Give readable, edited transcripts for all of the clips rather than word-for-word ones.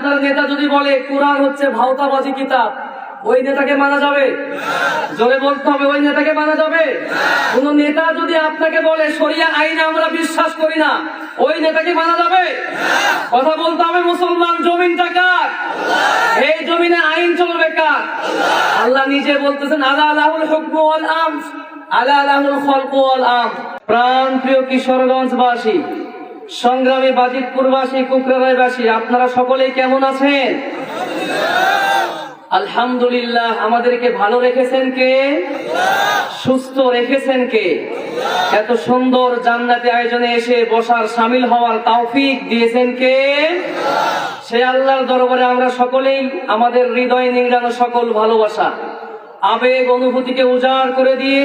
আপনার নেতা যদি বলে কোরআন হচ্ছে ভাওতাবাজি কিতাব, ওই নেতাকে মানা যাবে? জোরে বলতে হবে, ওই নেতাকে মানা যাবে? কোন নেতা যদি আপনাকে বলে শরিয়া আইনে আমরা বিশ্বাস করি না, ওই নেতাকে মানা যাবে? কথা বলতে হবে। মুসলমান জমিনটা কার? এই জমিনে আইন চলবে কার? আল্লাহ নিজে বলতেছেন আলা লাহুল হুকমু ওয়াল আমর, আলা লাহুল খালকু ওয়াল আমর। প্রাণ প্রিয় কিশোরগঞ্জবাসী, সংগ্রামী বাজিতপুরবাসী, কুকরারাইবাসী, আপনারা সকলেই কেমন আছেন? আলহামদুলিল্লাহ। আমাদেরকে ভালো রেখেছেন কে? সুস্থ রেখেছেন কে? এত সুন্দর জান্নাতি আয়োজনে এসে বসার, শামিল হওয়ার তৌফিক দিয়েছেন কে? সে আল্লাহর দরবারে আমরা সকলেই আমাদের হৃদয় নিংড়ানো সকল ভালোবাসা, আবেগ, অনুভূতিকে উজাড় করে দিয়ে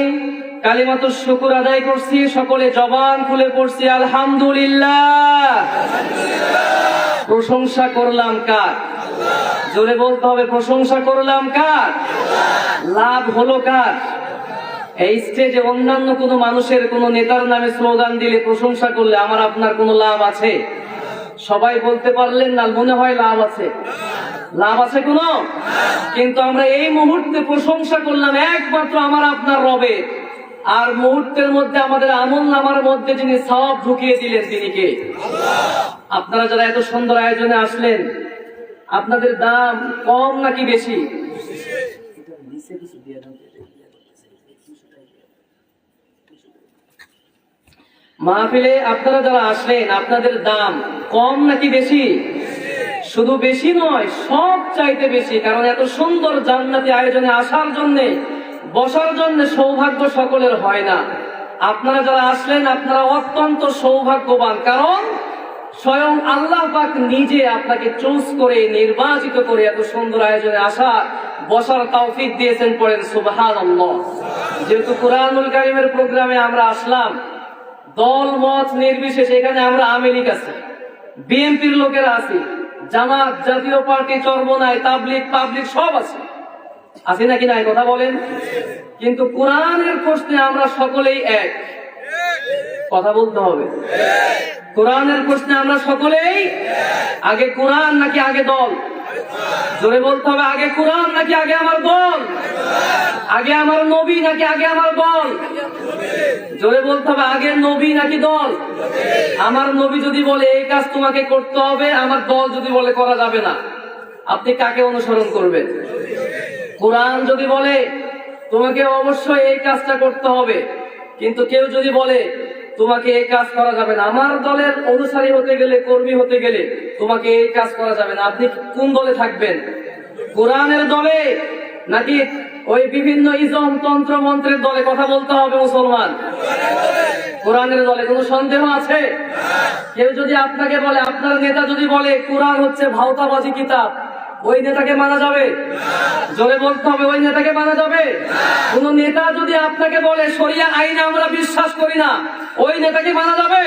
কালিমাতুশ শুকর আদায় করছি। সকলে জবান খুলে পড়ছি আলহামদুলিল্লাহ। প্রশংসা করলাম কার? জোরে বলতে হবে, প্রশংসা করলাম কার? লাভ হলো কার? এই স্টেজে অন্যান্য কোনো মানুষের, কোনো নেতার নামে স্লোগান দিলে, প্রশংসা করলে আমার আপনার কোনো লাভ আছে? সবাই বলতে পারলেন না, মনে হয় লাভ আছে। লাভ আছে কোনো? কিন্তু আমরা এই মুহূর্তে প্রশংসা করলাম একমাত্র আমার আপনার রবে, আর মুহূর্তের মধ্যে আমাদের আমল নামার মধ্যে যিনি সওয়াব ঢুকিয়ে দিলেন তিনি কে? আপনারা যারা এত সুন্দর আয়োজনে আসলেন, আপনাদের দাম কম নাকি বেশি? মাহফিলে আপনারা যারা আসলেন, আপনাদের দাম কম নাকি বেশি? শুধু বেশি নয়, সব চাইতে বেশি। কারণ এত সুন্দর জান্নাতি আয়োজনে আসার জন্য, বসার জন্য সৌভাগ্য সকলের হয় না। আপনারা যারা আসলেন, আপনারা অত্যন্ত সৌভাগ্যবান। কারণ স্বয়ং আল্লাহ পাক নিজে আপনাকে চুজ করে, নির্বাচিত করে এত সুন্দর আয়োজনে আসা, বসার তৌফিক দিয়েছেন। পড়েন সুবহানাল্লাহ। যেহেতু কুরআনুল কারীমের প্রোগ্রামে আমরা আসলাম, দল মত নির্বিশেষে, এখানে আমরা আওয়ামী লীগ আছে, বিএনপির লোকেরা আছি, জামাত, জাতীয় পার্টি, চরমনাই, তাবলিগ, পাবলিক সব আছে, আছি নাকি নাই? কথা বলেন। কিন্তু কোরআনের প্রশ্নে আমরা সকলেই এক। কথা বলতে হবে। কোরআনের প্রশ্নে আমরা সকলেই আগে কোরআন নাকি আগে দল? জোরে বলতে হবে, আগে কোরআন নাকি আগে আমার দল? আগে আমার নবী নাকি আগে আমার দল? জোরে বলতে হবে, আগে নবী নাকি দল? আমার নবী যদি বলে এই কাজ তোমাকে করতে হবে, আমার দল যদি বলে করা যাবে না, আপনি কাকে অনুসরণ করবেন? কোরআন যদি বলে তোমাকে অবশ্যই এই কাজটা করতে হবে, কিন্তু কেউ যদি বলে তোমাকে এই কাজ করা যাবে না, আমার দলের অনুসারী হতে গেলে, কর্মী হতে গেলে তোমাকে এই কাজ করা যাবে না, আপনি কোন দলে থাকবেন? কোরআনের দলে নাকি ওই বিভিন্ন ইজম, তন্ত্র, মন্ত্রের দলে? কথা বলতে হবে মুসলমান। কোরআনের দলে। কোনো সন্দেহ আছে? কেউ যদি আপনাকে বলে, আপনার নেতা যদি বলে কোরআন হচ্ছে ভাওতাবাজি কিতাব, ওই নেতাকে মানা যাবে? জোরে বলতে হবে, ওই নেতাকে মানা যাবে? কোন নেতা যদি আপনাকে বলে শরিয়া আইনে আমরা বিশ্বাস করি না, ওই নেতাকে মানা যাবে?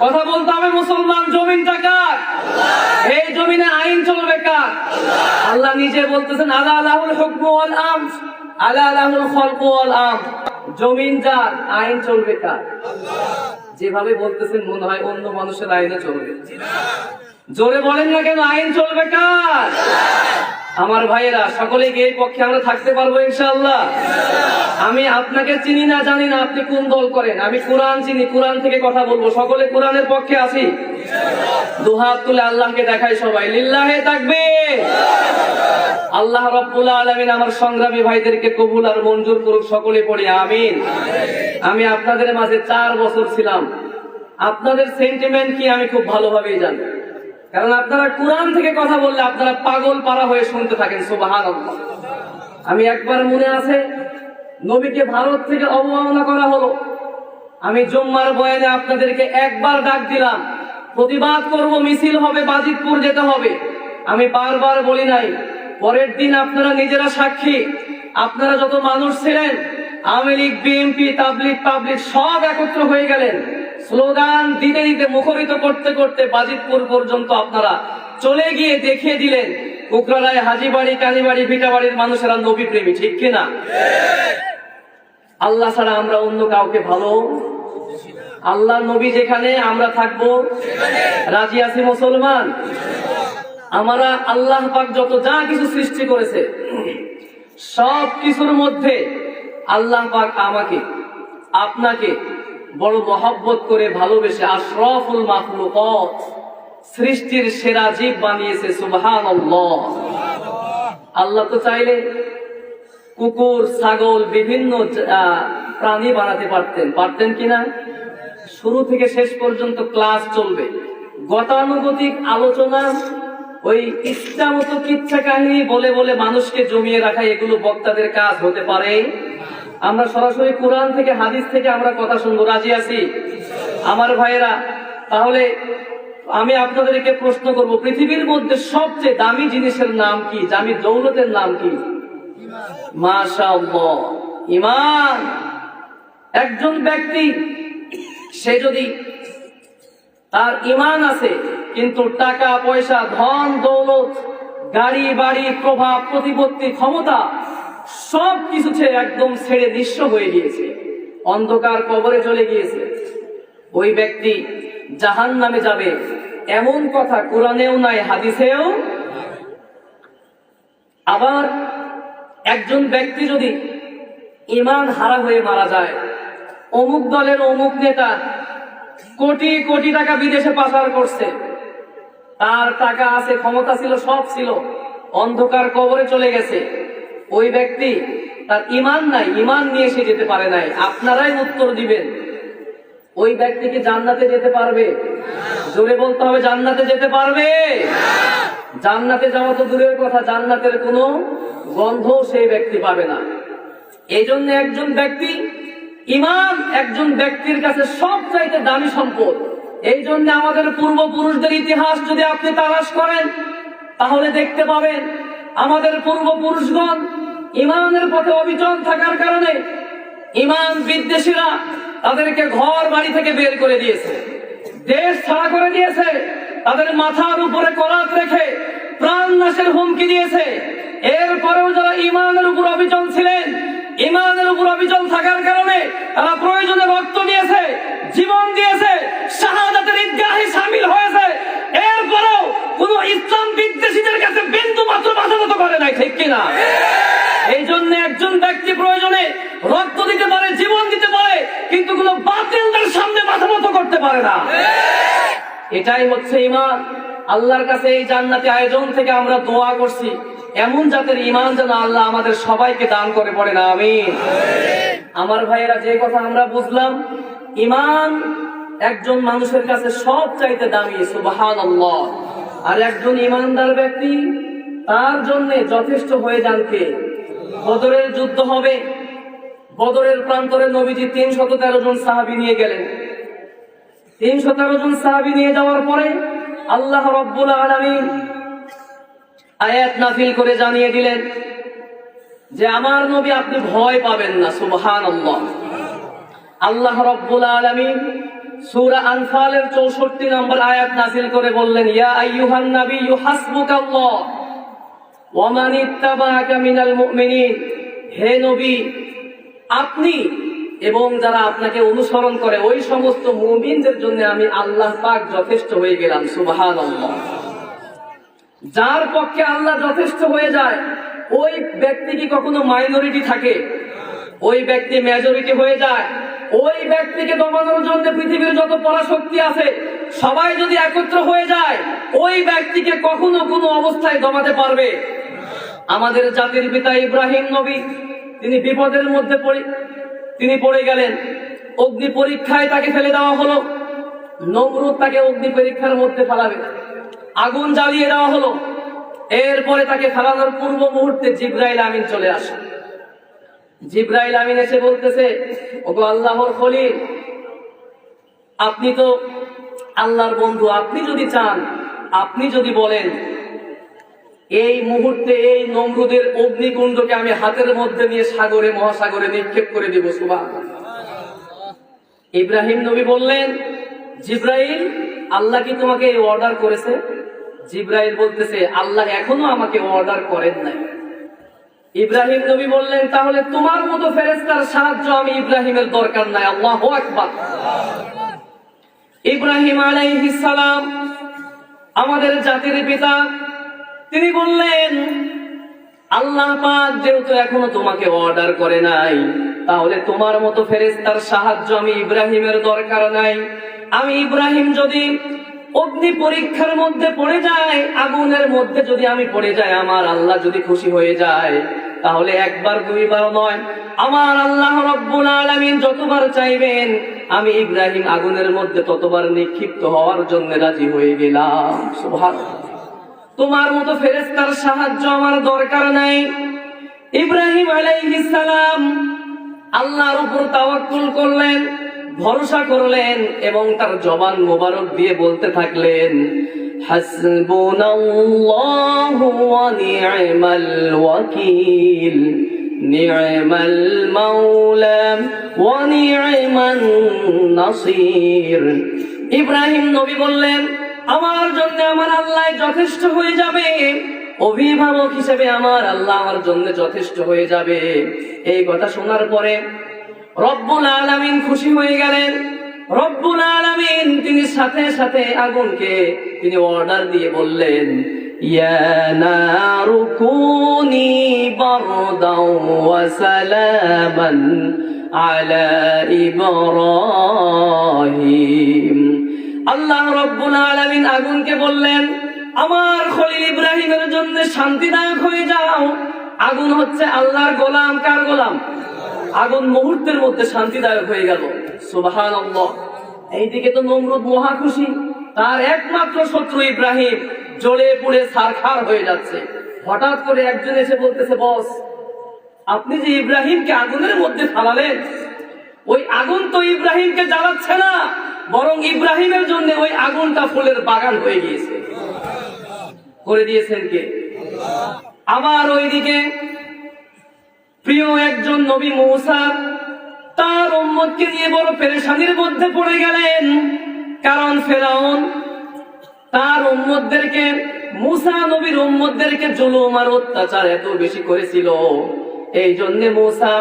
কথা বলতে হবে। মুসলমান জমিনটা কার? এই জমিনে আইন চলবে কার? আল্লাহ নিজে বলতেছেন আলা লাহুল হুকমু ওয়াল আমর, আলা লাহুল খালকু ওয়াল আমর। জমিন যার, আইন চলবে কার? যেভাবে বলতেছেন মনে হয় অন্য মানুষের আইনে চলবে। জোরে বলেন না কেন? আইন চলবে কার? আমার ভাইয়েরা, সকলে কি এই পক্ষে আমরা থাকতে পারবো ইনশাআল্লাহ? আমি আপনাকে চিনি না, জানি না আপনি কোন দল করেন, আমি কোরআন চিনি, কোরআন থেকে কথা বলবো। সকলে কোরআনের পক্ষে আছি? দুহাত তুলে আল্লাহকে দেখাই সবাই, লিল্লাহে তাকবীর। আল্লাহ রাব্বুল আলামিন আমার সংগ্রামী ভাইদেরকে কবুল আর মঞ্জুর করুক। সকলে পড়ি আমিন। আমি আপনাদের মাঝে 4 বছর ছিলাম, আপনাদের সেন্টিমেন্ট কি আমি খুব ভালোভাবেই জানি। কারণ আপনারা কোরআন থেকে কথা বললে আপনারা পাগল পারা হয়ে শুনতে থাকেন। সুবহানাল্লাহ। আমি একবার মনে আছে, নবীকে ভারত থেকে অবমাননা করা হলো, আমি জুম্মার বয়ানে আপনাদেরকে একবার ডাক দিলাম, প্রতিবাদ করব, মিছিল হবে, বাজিতপুর যেতে হবে। আমি বারবার বলি নাই। পরের দিন আপনারা নিজেরা সাক্ষী, আপনারা যত মানুষ ছিলেন, আওয়ামী লীগ, বিএনপি, তাবলিগ, পাবলিক সব একত্র হয়ে গেলেন। স্লোগান দিতে দিতে, মুখরিত করতে করতে বাজিতপুর পর্যন্ত আপনারা চলে গিয়ে দেখিয়ে দিলেন কুকরারায়, হাজীবাড়ি, কালীবাড়ি, ভিটাবাড়ির মানুষেরা নবী প্রেমী। ঠিক কিনা? আল্লাহ ছাড়া আমরা অন্য কাউকে ভালো, আল্লাহ নবী যেখানে আমরা থাকবো, রাজি আছি মুসলমান? আমরা আল্লাহ পাক যত যা কিছু সৃষ্টি করেছে সব কিছুর মধ্যে আল্লাহ পাক আমাকে আপনাকে বড় মহব্বত করে ভালোবেসে আশরাফুল মাখলুকাত সৃষ্টির সেরা জীব বানিয়েছে। সুবহানাল্লাহ। আল্লাহ তো চাইলে কুকুর, ছাগল, বিভিন্ন প্রাণী বানাতে পারতেন কিনা? শুরু থেকে শেষ পর্যন্ত ক্লাস চলবে, গতানুগতিক আলোচনা, ওই ইচ্ছা মতো কিচ্ছা কাহিনী বলে বলে মানুষকে জমিয়ে রাখা, এগুলো বক্তাদের কাজ হতে পারে? আমরা সরাসরি কোরআন থেকে, হাদিস থেকে আমরা কথা শুনবো। রাজি আছি আমার ভাইয়েরা? তাহলে আমি আপনাদেরকে প্রশ্ন করব, পৃথিবীর মধ্যে সবচেয়ে দামি জিনিসের নাম কি? দামি দৌলতের নাম কি? মাশাআল্লাহ, ঈমান। একজন ব্যক্তি সে যদি তার ঈমান আছে কিন্তু টাকা পয়সা, ধন দৌলত, গাড়ি বাড়ি, প্রভাব প্রতিপত্তি, ক্ষমতা সব কিছু একদম ছেড়ে নিঃস্ব হয়ে গিয়েছে, অন্ধকার কবরে চলে গিয়েছে, ওই ব্যক্তি জাহান্নামে যাবে, এমন কথা কোরআনেও নাই, হাদিসেও। আবার একজন ব্যক্তি যদি ঈমান হারা হয়ে মারা যায়, অমুক দলের অমুক নেতা কোটি কোটি টাকা বিদেশে পাচার করছে, তার টাকা আছে, ক্ষমতা ছিল, সব ছিল, অন্ধকার কবরে চলে গেছে, ওই ব্যক্তি তার ঈমান নাই, ঈমান নিয়ে সে যেতে পারে নাই। আপনারাই উত্তর দিবেন, ওই ব্যক্তি কি জান্নাতে যেতে পারবে? জোরে বলতে হবে, জান্নাতে যেতে পারবে? জান্নাতে যাওয়া তো দূরের কথা, জান্নাতের কোনো গন্ধ সেই ব্যক্তি পাবে না। এই জন্য একজন ব্যক্তি, ঈমান একজন ব্যক্তির কাছে সবচাইতে দামি সম্পদ। এই জন্য আমাদের পূর্বপুরুষদের ইতিহাস যদি আপনি তালাশ করেন তাহলে দেখতে পাবেন আমাদের পূর্বপুরুষগণ ঈমানের পথে অবিচল থাকার কারণে ঈমান বিদ্বেষীরা তাদেরকে ঘর বাড়ি থেকে বের করে দিয়েছে, দেশ ছাড়া করে দিয়েছে, তাদের মাথার উপরে করাত রেখে প্রাণ নাশের হুমকি দিয়েছে। এরপরেও যারা ঈমানের উপর অবিচল ছিলেন, ঈমানের উপর অবিচল থাকার কারণে তারা প্রয়োজনে রক্ত দিয়েছে, জীবন দিয়েছে, শাহাদাতের ঈদগাহে শামিল হয়েছে, এরপরেও কোন ইসলাম বিদ্বেষীদের কাছে বিন্দু মাত্র মাথা নত করে নাই, ঠিক কিনা? এই জন্য একজন ব্যক্তি প্রয়োজনে রক্ত দিতে পারে, জীবন দিতে পারে, কিন্তু কোন বাতিলদের সামনে মাথা নত করতে পারে না। এটাই হচ্ছে ঈমান। আল্লাহর কাছে এই জান্নাতি আয়োজন থেকে আমরা দোয়া করছি, এমন জাতের ঈমান যেন আল্লাহ আমাদের সবাইকে দান করে, পড়ে না আমিন। আমার ভাইয়েরা, যে কথা আমরা বুঝলাম, ঈমান একজন মানুষের কাছে সব চাইতে দামি, সুবহানাল্লাহ। আর একজন ঈমানদার ব্যক্তি, তার জন্য যথেষ্ট হয়ে যান কে? বদরের যুদ্ধ হবে, বদরের প্রান্তরে নবীজি 313 জন সাহাবী নিয়ে গেলেন। 313 জন সাহাবী নিয়ে যাওয়ার পরে আল্লাহ রাব্বুল আলামিন আয়াত নাযিল করে জানিয়ে দিলেন যে আমার নবী, আপনি ভয় পাবেন না। সুবহানাল্লাহ। আল্লাহ রাব্বুল আলামিন সূরা আনফালের 64 নম্বর আয়াত নাযিল করে বললেন, ইয়া আইয়ুহান নাবিয়্যু হাসবুকাল্লাহ ওয়া মান ইত্তাবাআকা মিনাল মুমিনিন। হে নবী, আপনি এবং যারা আপনাকে অনুসরণ করে ওই সমস্ত মুমিনদের জন্য আমি আল্লাহ পাক যথেষ্ট হয়ে গেলাম। সুবহানাল্লাহ। যার পক্ষে আল্লাহ যথেষ্ট হয়ে যায়, ওই ব্যক্তি কি কখনো মাইনরিটি থাকে? ওই ব্যক্তি মেজরিটি হয়ে যায়। ওই ব্যক্তিকে দমানোর জন্য পৃথিবীর যত পরাশক্তি আছে সবাই যদি একত্র হয়ে যায়, ওই ব্যক্তিকে কখনো কোনো অবস্থায় দমাতে পারবে? আমাদের জাতির পিতা ইব্রাহিম নবী, তিনি বিপদের মধ্যে তিনি পড়ে গেলেন, অগ্নি পরীক্ষায় তাকে ফেলে দেওয়া হলো। নমরুদ তাকে অগ্নি পরীক্ষার মধ্যে ফেলাবে, আগুন জ্বালিয়ে দেওয়া হলো। এরপরে তাকে ফেলানোর পূর্ব মুহূর্তে জিবরাইল আমিন চলে আসে। জিবরাইল আমিন এসে বলতেছে, ওগো আল্লাহর খলিল, আপনি তো আল্লাহর বন্ধু, আপনি যদি চান, আপনি যদি বলেন, এই মুহূর্তে এই নমরুদের অগ্নিকুণ্ডকে আমি হাতের মধ্যে নিয়ে সাগরে, মহাসাগরে নিক্ষেপ করে দিব। সুবহানাল্লাহ। ইব্রাহিম নবী বললেন, জিবরাইল, আল্লাহ কি তোমাকে এই অর্ডার করেছে? জিবরাইল বলতেছে, আল্লাহ এখনো আমাকে অর্ডার করেন নাই। ইব্রাহিম নবী বললেন, তাহলে তোমার মতো ফেরেশতার সাহায্য আমি ইব্রাহিমের দরকার নাই। আল্লাহু আকবার। ইব্রাহিম আলাইহিস সালাম আমাদের জাতির পিতা, তিনি বললেন, আল্লাহ পাক যেহেতু এখনো তোমাকে অর্ডার করে নাই, তাহলে তোমার মতো ফেরেশতার সাহায্য আমি ইব্রাহিমের দরকার নাই। আমি ইব্রাহিম যদি অগ্নি পরীক্ষার মধ্যে পড়ে যায়, আগুনের মধ্যে যদি আমি পড়ে যাই, আমার আল্লাহ যদি খুশি হয়ে যায়, তাহলে একবার দুইবার নয়, আমার আল্লাহ রব্বুল আলামিন যতবার চাইবেন আমি ইব্রাহিম আগুনের মধ্যে ততবার নিক্ষিপ্ত হওয়ার জন্য রাজি হয়ে গেলাম। সুবহানাল্লাহ। তোমার মতো ফেরেশতার সাহায্য আমার দরকার নাই। ইব্রাহিম আলাইহিস সালাম আল্লাহর উপর তাওয়াক্কুল করলেন, ভরসা করলেন এবং তার জবান মোবারক দিয়ে বলতে থাকলেন, হাসবুনাল্লাহু ওয়া নি'মাল ওয়াকিল, নি'মাল মাওলা ওয়া নি'মান নাসির। ইব্রাহিম নবী বললেন, আমার জন্য আমার আল্লাহ যথেষ্ট হয়ে যাবে, অভিভাবক হিসেবে আমার আল্লাহ আমার জন্য যথেষ্ট হয়ে যাবে। এই কথা শোনার পরে রব্বুল আলামিন খুশি হয়ে গেলেন। রব্বুল আলামিন তিনি সাথে সাথে আগুনকে তিনি অর্ডার দিয়ে বললেন, ইয়া নারু কুনি বারদাও ওয়া সালামান আলা ইব্রাহিম। আল্লাহ রব্বুল আলামিন আগুনকে বললেন, আমার খলিল ইব্রাহিমের জন্য শান্তিদায়ক হয়ে যাও। আগুন হচ্ছে আল্লাহর গোলাম। কার গোলাম? আগুন মুহূর্তের মধ্যে শান্তিদায়ক হয়ে গেল। সুবহানাল্লাহ। এইদিকে তো নমরুদ মহা খুশি, তার একমাত্র শত্রু ইব্রাহিম জ্বলে পুড়ে ছারখার হয়ে যাচ্ছে। হঠাৎ করে একজন এসে বলতেছে, বস, আপনি যে ইব্রাহিমকে আগুনের মধ্যে ফালালেন, ওই আগুন তো ইব্রাহিমকে জ্বালাচ্ছে না, বরং ইব্রাহিমের জন্য ওই আগুনটা ফুলের বাগান হয়ে গিয়েছে। করে দিয়েছেন কে? আবার ওইদিকে প্রিয় একজন নবী মূসা তার উম্মতকে নিয়ে বড় পেরেশানির মধ্যে পড়ে গেলেন। কারণ ফেরাউন তার উম্মতদেরকে, মূসা নবীর উম্মতদেরকে জুলুম আর অত্যাচার এত বেশি করেছিল, এই জন্য মূসা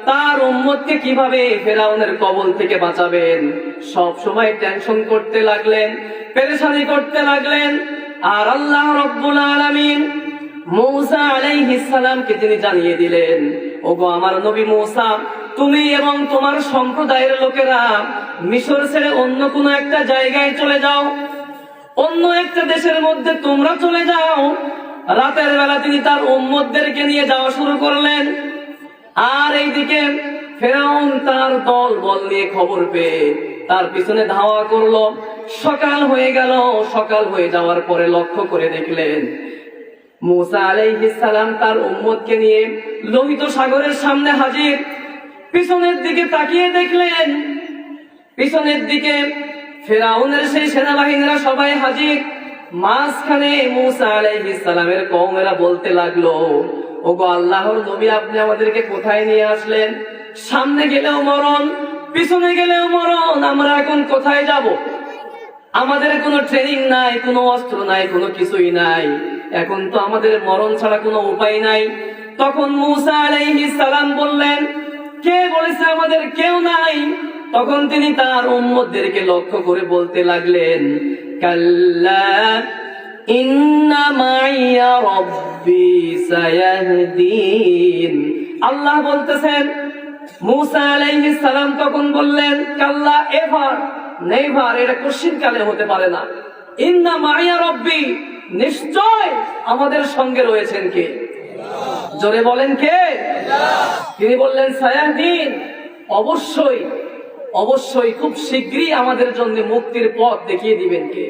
তার উম্মতকে কিভাবে ফেরাউনের কবল থেকে বাঁচাবেন সব সময় টেনশন করতে লাগলেন, পেরেশানি করতে লাগলেন। আর আল্লাহ রব্বুল আলামিন মূসা আলাইহিস সালামকে তিনি জানিয়ে দিলেন, ওগো আমার নবী মূসা, তুমি এবং তোমার সম্প্রদায়ের লোকেরা মিশর ছেড়ে অন্য কোনো একটা জায়গায় চলে যাও, অন্য একটা দেশের মধ্যে তোমরা চলে যাও। রাতের বেলা তিনি তার উম্মতদেরকে নিয়ে যাওয়া শুরু করলেন। আর এইদিকে ফেরাউন তার দল বল নিয়ে খবর পেয়ে তার পিছনে ধাওয়া করলো। সকাল হয়ে গেল। সকাল হয়ে যাওয়ার পরে লক্ষ্য করে দেখলেন মূসা আলাইহিস সালাম তার উম্মতকে নিয়ে লোহিত সাগরের সামনে হাজির। পিছনের দিকে তাকিয়ে দেখলেন, পিছনের দিকে ফেরাউনের সেই সেনাবাহিনীরা সবাই হাজির। মাঝখানে মূসা আলাইহিস সালামের কওমেরা বলতে লাগলো, ওগো আল্লাহর নবী, আপনি আমাদেরকে কোথায় নিয়ে আসলেন? সামনে গেলেও মরণ, পিছনে গেলেও মরণ, আমরা এখন কোথায় যাব? আমাদের কোনো ট্রেনিং নাই, কোনো অস্ত্র নাই, কোনো কিছুই নাই, এখন তো আমাদের মরণ ছাড়া কোনো উপায় নাই। তখন মূসা আলাইহিস সালাম বললেন, কে বলেছে আমাদের কেউ নাই? তখন তিনি তার উম্মতদেরকে লক্ষ্য করে বলতে লাগলেন, কাল্লা ইন্না মাইয়া রাব্বি সায়াহদিন। আল্লাহ বলতেছেন, মূসা আলাইহিস সালাম তখন বললেন, কাল্লা, এভার নেভার, এটা কোশ্চিন কালে হতে পারে না। ইন্না মাইয়া রাব্বি, নিশ্চয় আমাদের সঙ্গে রয়েছেন কে? জোরে বলেন কে? তিনি বললেন, সায়াহদিন, অবশ্যই অবশ্যই খুব শীঘ্রই আমাদের জন্য মুক্তির পথ দেখিয়ে দিবেন কে?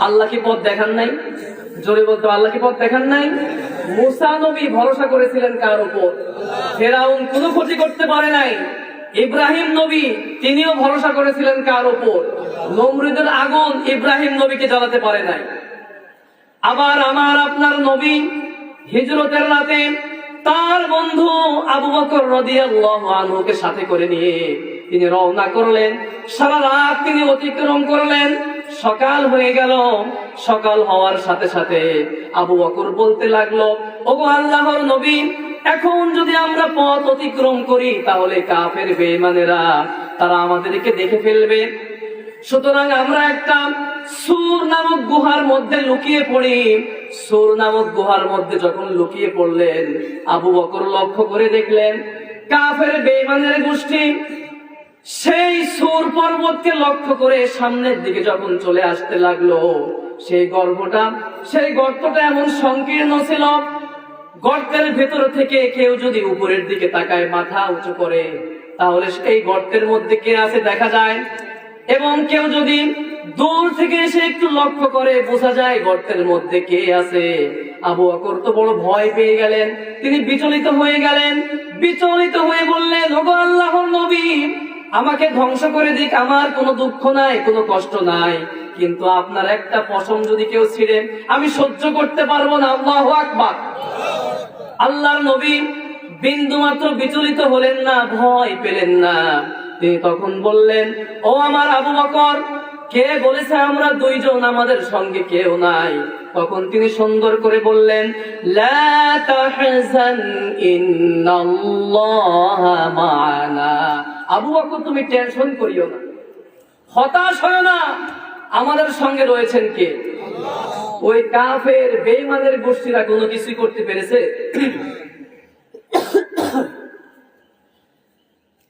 আল্লাহ কি পথ দেখান নাই? জোরে বলতো, আল্লাহ কি পথ দেখান নাই? মূসা নবী ভরসা করেছিলেন কার উপর? ফেরাউন কোনো ক্ষতি করতে পারে নাই। ইব্রাহিম নবী তিনিও ভরসা করেছিলেন কার উপর? নমরুদের আগুন ইব্রাহিম নবীকে জ্বালাতে পারে নাই। আবার আমার আপনার নবী হিজরতের রাতে তার বন্ধু আবু বকর রাদিয়াল্লাহু আনহুকে সাথে করে নিয়ে তিনি রওনা করলেন। সারা রাত তিনি অতিক্রম করলেন। সকাল হয়ে গেল। সকাল হওয়ার সাথে সাথে আবু বকর বলতে লাগলো, ওগো আল্লাহর নবী, এখন যদি আমরা পথ অতিক্রম করি তাহলে কাফের বেঈমানেরা তারা আমাদেরকে দেখে ফেলবে। সুতরাং আমরা একটা সুর নামক গুহার মধ্যে লুকিয়ে পড়ি। সুর নামক গুহার মধ্যে যখন লুকিয়ে পড়লেন, আবু বকর লক্ষ্য করে দেখলেন কাফের বেঈমানের গোষ্ঠী সেই সুর পর্বতকে লক্ষ্য করে সামনের দিকে যখন চলে আসতে লাগলো, সেই গর্তটা এমন সংকীর্ণ ছিল, গর্তের ভেতর থেকে কেউ যদি উপরের দিকে তাকায়, মাথা উঁচু করে, তাহলে এই গর্তের মধ্যে কে আছে দেখা যায়, এবং কেউ যদি দূর থেকে এসে একটু লক্ষ্য করে বোঝা যায় গর্তের মধ্যে কে আছে। আবু বকর তো বড় ভয় পেয়ে গেলেন, তিনি বিচলিত হয়ে গেলেন। বিচলিত হয়ে বললেন, ওগো আল্লাহর নবী, আমাকে ধ্বংস করে দিক, আমার কোনো দুঃখ নাই, কোনো কষ্ট নাই, কিন্তু আপনার একটা পশম যদি কেউ ছিঁড়ে আমি সহ্য করতে পারবো না। আল্লাহু আকবার। আল্লাহর নবী বিন্দু মাত্র বিচলিত হলেন না, ভয় পেলেন না। তিনি তখন বললেন, ও আমার আবু বকর, কে বলেছে আমরা দুইজন, আমাদের সঙ্গে কেউ নাই? তখন তিনি সুন্দর করে বললেন, লা তাহজান ইন্নাল্লাহা মা'ানা। আবু বকর, তুমি টেনশন করিও না, হতাশ হয়ো না, আমাদের সঙ্গে রয়েছেন কে? ওই কাফের বেঈমানের গোষ্ঠীরা কোনো কিছুই করতে পেরেছে?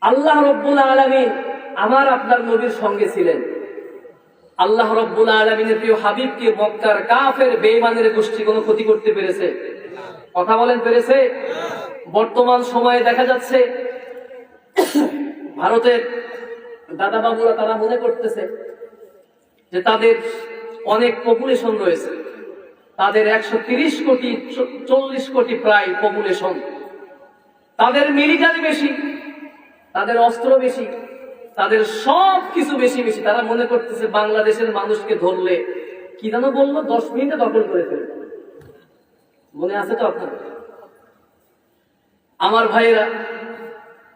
আল্লাহ রাব্বুল আলামিন আমার আপনার নবীর সঙ্গে ছিলেন। আল্লাহ রাব্বুল আলামিনের প্রিয় হাবিবকে মক্কার কাফের বেঈমানের গোষ্ঠী কোনো ক্ষতি করতে পেরেছে? কথা বলেন, পেরেছে? বর্তমান সময়ে দেখা যাচ্ছে ভারতের দাদা বাবুরা তারা মনে করতেছে যে তাদের অনেক পপুলেশন রয়েছে, তাদের 130 কোটি 40 কোটি প্রায় পপুলেশন, তাদের মিলিটারি বেশি, তাদের অস্ত্র বেশি, তাদের সব কিছু বেশি বেশি। তারা মনে করতেছে বাংলাদেশের মানুষকে ধরলে, কি যেন বললো, 10 মিনিটে দখল করে ফেলবে। মনে আছে তো আপনার? আমার ভাইয়েরা,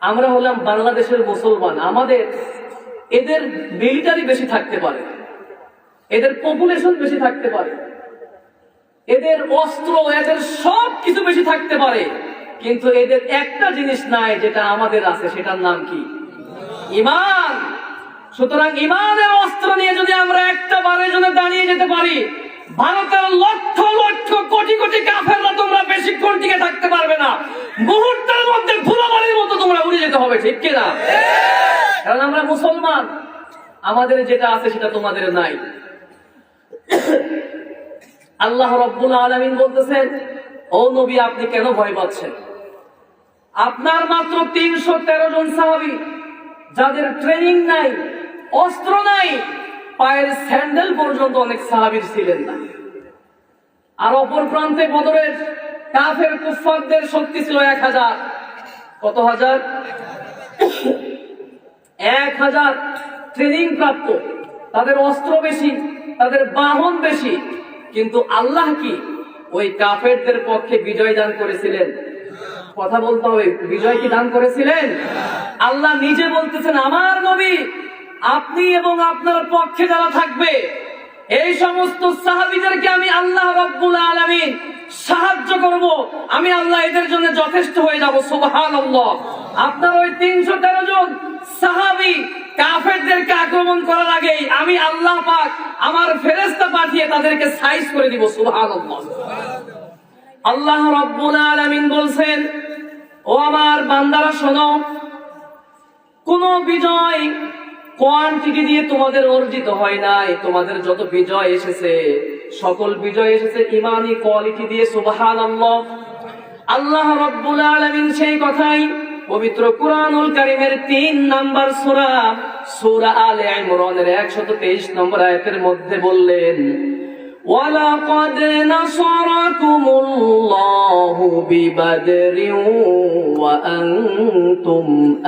আমরা হলাম বাংলাদেশের মুসলমান, আমাদের এদের মিলিটারি বেশি থাকতে পারে, এদের পপুলেশন বেশি থাকতে পারে, এদের অস্ত্র, এদের সব কিছু বেশি থাকতে পারে, কিন্তু এদের একটা জিনিস নাই যেটা আমাদের আছে, সেটার নাম কি? ঈমান। সুতরাং ঈমানের অস্ত্র নিয়ে যদি আমরা একটা বারের জন্য দাঁড়িয়ে যেতে পারি, ভারতের লক্ষ লক্ষ কোটি কোটি কাফেররা তোমরা বেশিক্ষণ টিকে থাকতে পারবে না, মুহূর্তের মধ্যে ধুলাবালির মতো তোমরা উড়ে যেতে হবে, ঠিক কিনা? কারণ আমরা মুসলমান, আমাদের যেটা আছে সেটা তোমাদের নাই। আল্লাহ রাব্বুল আলামিন বলতেছেন, ও নবী, আপনি কেন ভয় পাচ্ছেন? আপনার মাত্র 313 জন সাহাবী, যাদের ট্রেনিং নাই, অস্ত্র নাই, পায়ের স্যান্ডেল পর্যন্ত অনেক সাহাবীর ছিলেন না। আর অপর প্রান্তে বদরের কাফের কুফফারদের শক্তি ছিল 1000। কত হাজার? 1000 ট্রেনিং প্রাপ্ত, তাদের অস্ত্র বেশি, তাদের বাহন বেশি, কিন্তু আল্লাহ কি ওই কাফেরদের পক্ষে বিজয় দান করেছিলেন? কথা বলতে হবে, বিজয় কি দান করেছিলেন? আল্লাহ নিজে বলতেছেন, আমার নবী, আপনি এবং আপনার পক্ষে যারা থাকবে এই সমস্ত সাহাবীদেরকে আমি আল্লাহ রাব্বুল আলামিন সাহায্য করব, আমি আল্লাহ এদের জন্য যথেষ্ট হয়ে যাব। সুবহানাল্লাহ। আপনার ওই 313 জন সাহাবী কাফেরদেরকে আক্রমণ করার আগেই আমি আল্লাহ পাক আমার ফেরেশতা পাঠিয়ে তাদেরকে সাইজ করে দিব। সুবহানাল্লাহ। আল্লাহ রাব্বুল আলামিন বলছেন, ও আমার বান্দারা শোনো, কোন বিজয় কোয়ান্টিটি দিয়ে তোমাদের অর্জিত হয় নাই, তোমাদের যত বিজয় এসেছে সকল বিজয় এসেছে ঈমানি কোয়ালিটি দিয়ে। সুবহানাল্লাহ। আল্লাহ রাব্বুল আলামিন সেই কথাই পবিত্র কুরআনুল কারীমের 3 নাম্বার সূরা আলে ইমরানের 123 নম্বর আয়াতের মধ্যে বললেন, ওয়ালাকাদ নাসারাকুমুল্লাহু বিবাদরিন ওয়া আনতুম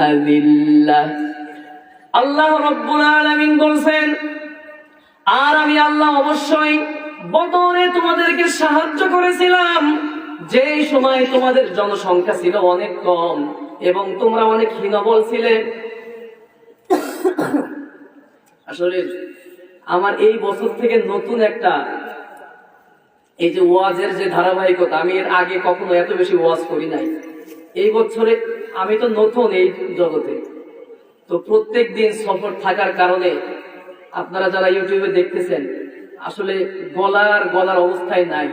আযিল্লাহ। আল্লাহ রাব্বুল আলামিন বলছেন, আর আমি আল্লাহ অবশ্যই বদরে তোমাদেরকে সাহায্য করেছিলাম, যেই সময় তোমাদের জনসংখ্যা ছিল অনেক কম এবং তোমরা অনেক হীনবল ছিলে। আসলে আমার এই বছর থেকে নতুন একটা, এই যে ওয়াজের যে ধারাবাহিকতা, আমি এর আগে কখনো এত বেশি ওয়াজ করি নাই। এই বছরে আমি তো নতুন এই জগতে, তো প্রত্যেক দিন সফর থাকার কারণে আপনারা যারা ইউটিউবে দেখতেছেন আসলে গলার অবস্থায় নাই,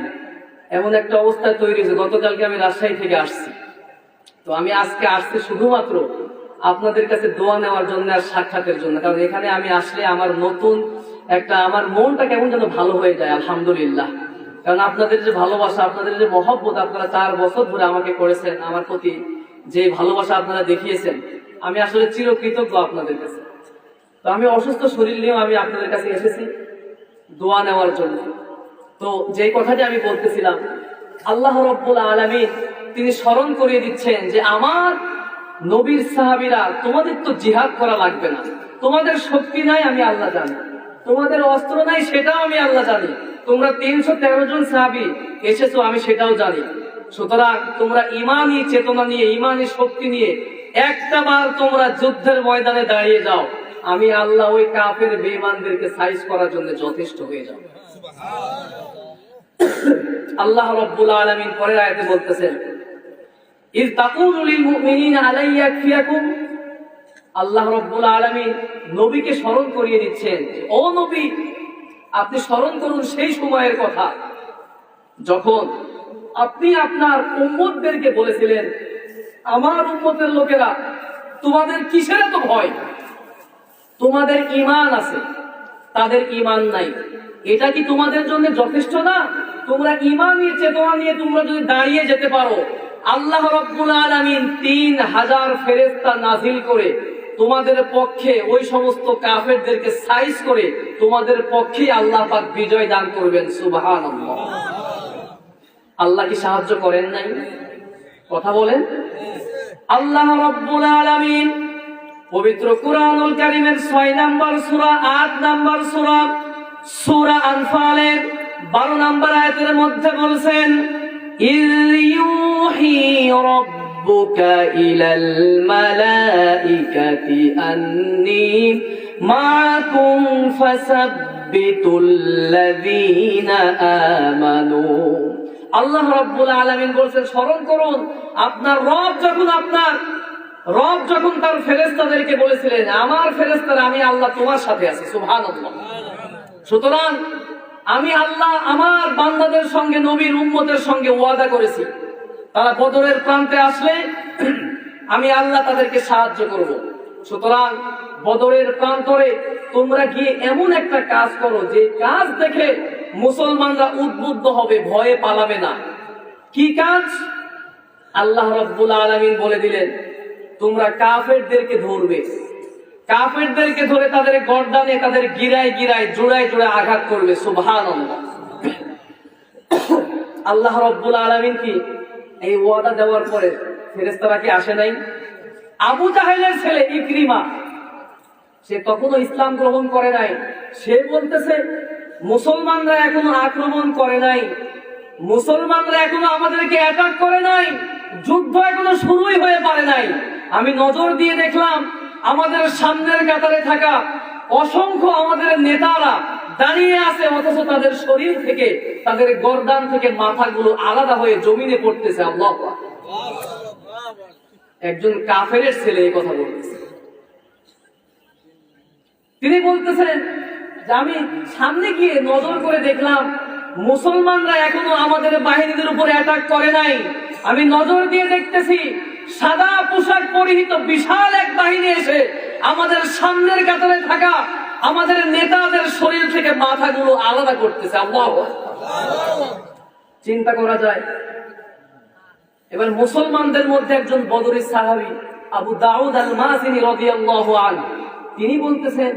এমন একটা অবস্থায় তৈরি হয়েছে। গতকালকে আমি রাজশাহী থেকে আসছি, তো আমি আজকে আসছি শুধুমাত্র আপনাদের কাছে দোয়া নেওয়ার জন্য আর সাক্ষাতের জন্য। কারণ এখানে আমি আসলে আমার নতুন আমার মনটা কেমন যেন ভালো হয়ে যায়, আলহামদুলিল্লাহ। কারণ আপনাদের যে ভালোবাসা, আপনাদের যে মহব্বত, আপনারা 4 বছর ধরে আমাকে করেছেন, আমার প্রতি যে ভালোবাসা আপনারা দেখিয়েছেন, আমি আসলে চিরকৃতজ্ঞ আপনাদের কাছে। তো আমি অসুস্থ শরীর নিয়েও আমি আপনাদের কাছে এসেছি দোয়া নেওয়ার জন্য। তো যে কথাটি আমি বলতেছিলাম, আল্লাহ রাব্বুল আলামিন তিনি স্মরণ করিয়ে দিচ্ছেন যে আমার নবীর সাহাবীরা, তোমাদের তো জিহাদ করা লাগবে না, তোমাদের শক্তি নাই আমি আল্লাহ জানি, তোমাদের অস্ত্র নাই সেটাও আমি আল্লাহ জানি, তোমরা 313 জন সাহাবী এসেছো আমি সেটাও জানি। সুতরাং তোমরা ঈমানী চেতনা নিয়ে, ঈমানী শক্তি নিয়ে একটা বার তোমরা যুদ্ধের ময়দানে দাঁড়িয়ে যাও, আমি আল্লাহ ওই কাফের বেঈমানদেরকে সাইজ করার জন্য যথেষ্ট হয়ে যাব। আল্লাহ রাব্বুল আলামিন পরের আয়াতে বলতেছেন, ইয তাকুলু লিল মুমিনিনা আলাই ইয়াকফিয়াকুম। আল্লাহ রাব্বুল আলামিন নবীকে স্মরণ করিয়ে দিচ্ছেন, ও নবী আপনি স্মরণ করুন সেই সময়ের কথা যখন আপনি আপনার উম্মতদেরকে বলেছিলেন, আমার উম্মতের লোকেরা তোমাদের কিসের এত ভয়, তোমাদের ঈমান আছে তাদের ঈমান নাই, এটা কি তোমাদের জন্য যথেষ্ট না? তোমরা ঈমানের চেতনা নিয়ে তোমরা যদি দাঁড়িয়ে যেতে পারো, আল্লাহ রাব্বুল আলামিন 3000 ফেরেশতা নাজিল করে তোমাদের পক্ষে ওই সমস্ত কাফেরদেরকে সাইজ করে তোমাদের পক্ষে আল্লাহ পাক বিজয় দান করবেন। সুবহানাল্লাহ। আল্লাহ কি সাহায্য করেন নাই? কথা বলেন। আল্লাহ রাব্বুল আলামিন পবিত্র কুরআনুল কারীমের 6 নম্বর সূরা, 8 নম্বর সূরা, সূরা আনফালের 12 নম্বর আয়াতের মধ্যে বলছেন, ইয ইউহি রাব্বুকা ইলাল মালাইকাতি আন্নী মাআকুম ফাসাব্বিতুল্লাযীনা আমানু। আল্লাহ রাব্বুল আলামিন বলছেন, স্মরণ করুন আপনার রব যখন তার ফেরেশতাদেরকে বলেছিলেন, আমার ফেরেশতারা আমি আল্লাহ তোমার সাথে আছি। সুবহানাল্লাহ। সুতরাং আমি আল্লাহ আমার বান্দাদের সঙ্গে, নবীর উম্মতের সঙ্গে ওয়াদা করেছি, তারা বদরের প্রান্তে আসলে আমি আল্লাহ তাদেরকে সাহায্য করব। সুতরাং বদরের প্রান্তরে তোমরা গিয়ে এমন একটা কাজ করো যে কাজ দেখে মুসলমানরা উদ্বুদ্ধ হবে, ভয়ে পালাবে না। কি কাজ? আল্লাহ রাব্বুল আলামিন বলে দিলেন, তোমরা কাফেরদেরকে ধরবে, কাফেরদেরকে ধরে তাদের গর্দানে, তাদের গিরায় গিরায়, জোড়ায় জোড়ায় আঘাত করবে। সুবহানাল্লাহ। আল্লাহ রাব্বুল আলামিন কি এই ওয়াদা দেওয়ার পরে ফেরেশতারা কি আসে নাই? আবু জাহেলের ছেলে ইকরিমা, সে তখনও ইসলাম গ্রহণ করে নাই, সে বলতেছে মুসলমানরা এখনো আক্রমণ করে নাই, মুসলমানরা এখনো আমাদেরকে অ্যাটাক করে নাই, যুদ্ধ এখনো শুরুই হয়ে পারে নাই। আমি নজর দিয়ে দেখলাম আমাদের সামনের কাতারে থাকা অসংখ্য আমাদের নেতারা দাঁড়িয়ে আছে, অথচ তাদের শরীর থেকে, তাদের গর্দান থেকে মাথাগুলো আলাদা হয়ে জমিনে পড়তেছে। আল্লাহু আকবার। একজন কাফেরের ছেলে এই কথা বলতেছে। তিনি বলতেছেন যে আমি সামনে গিয়ে নজর করে দেখলাম মুসলমানরা এখনো আমাদের বাহিনীদের উপরে অ্যাটাক করে নাই। আমি নজর দিয়ে দেখতেছি সাদা পোশাক পরিহিত বিশাল এক বাহিনী এসে আমাদের সামনের কাতারে থাকা আমাদের নেতাদের শরীর থেকে মাথাগুলো আলাদা করতেছে। আল্লাহু আকবার। চিন্তা করা যায়। এবার মুসলমানদের মধ্যে একজন বদরী সাহাবী আবু দাউদ আল মাযিনী রাদিয়াল্লাহু আনহু, তিনি বলতেছেন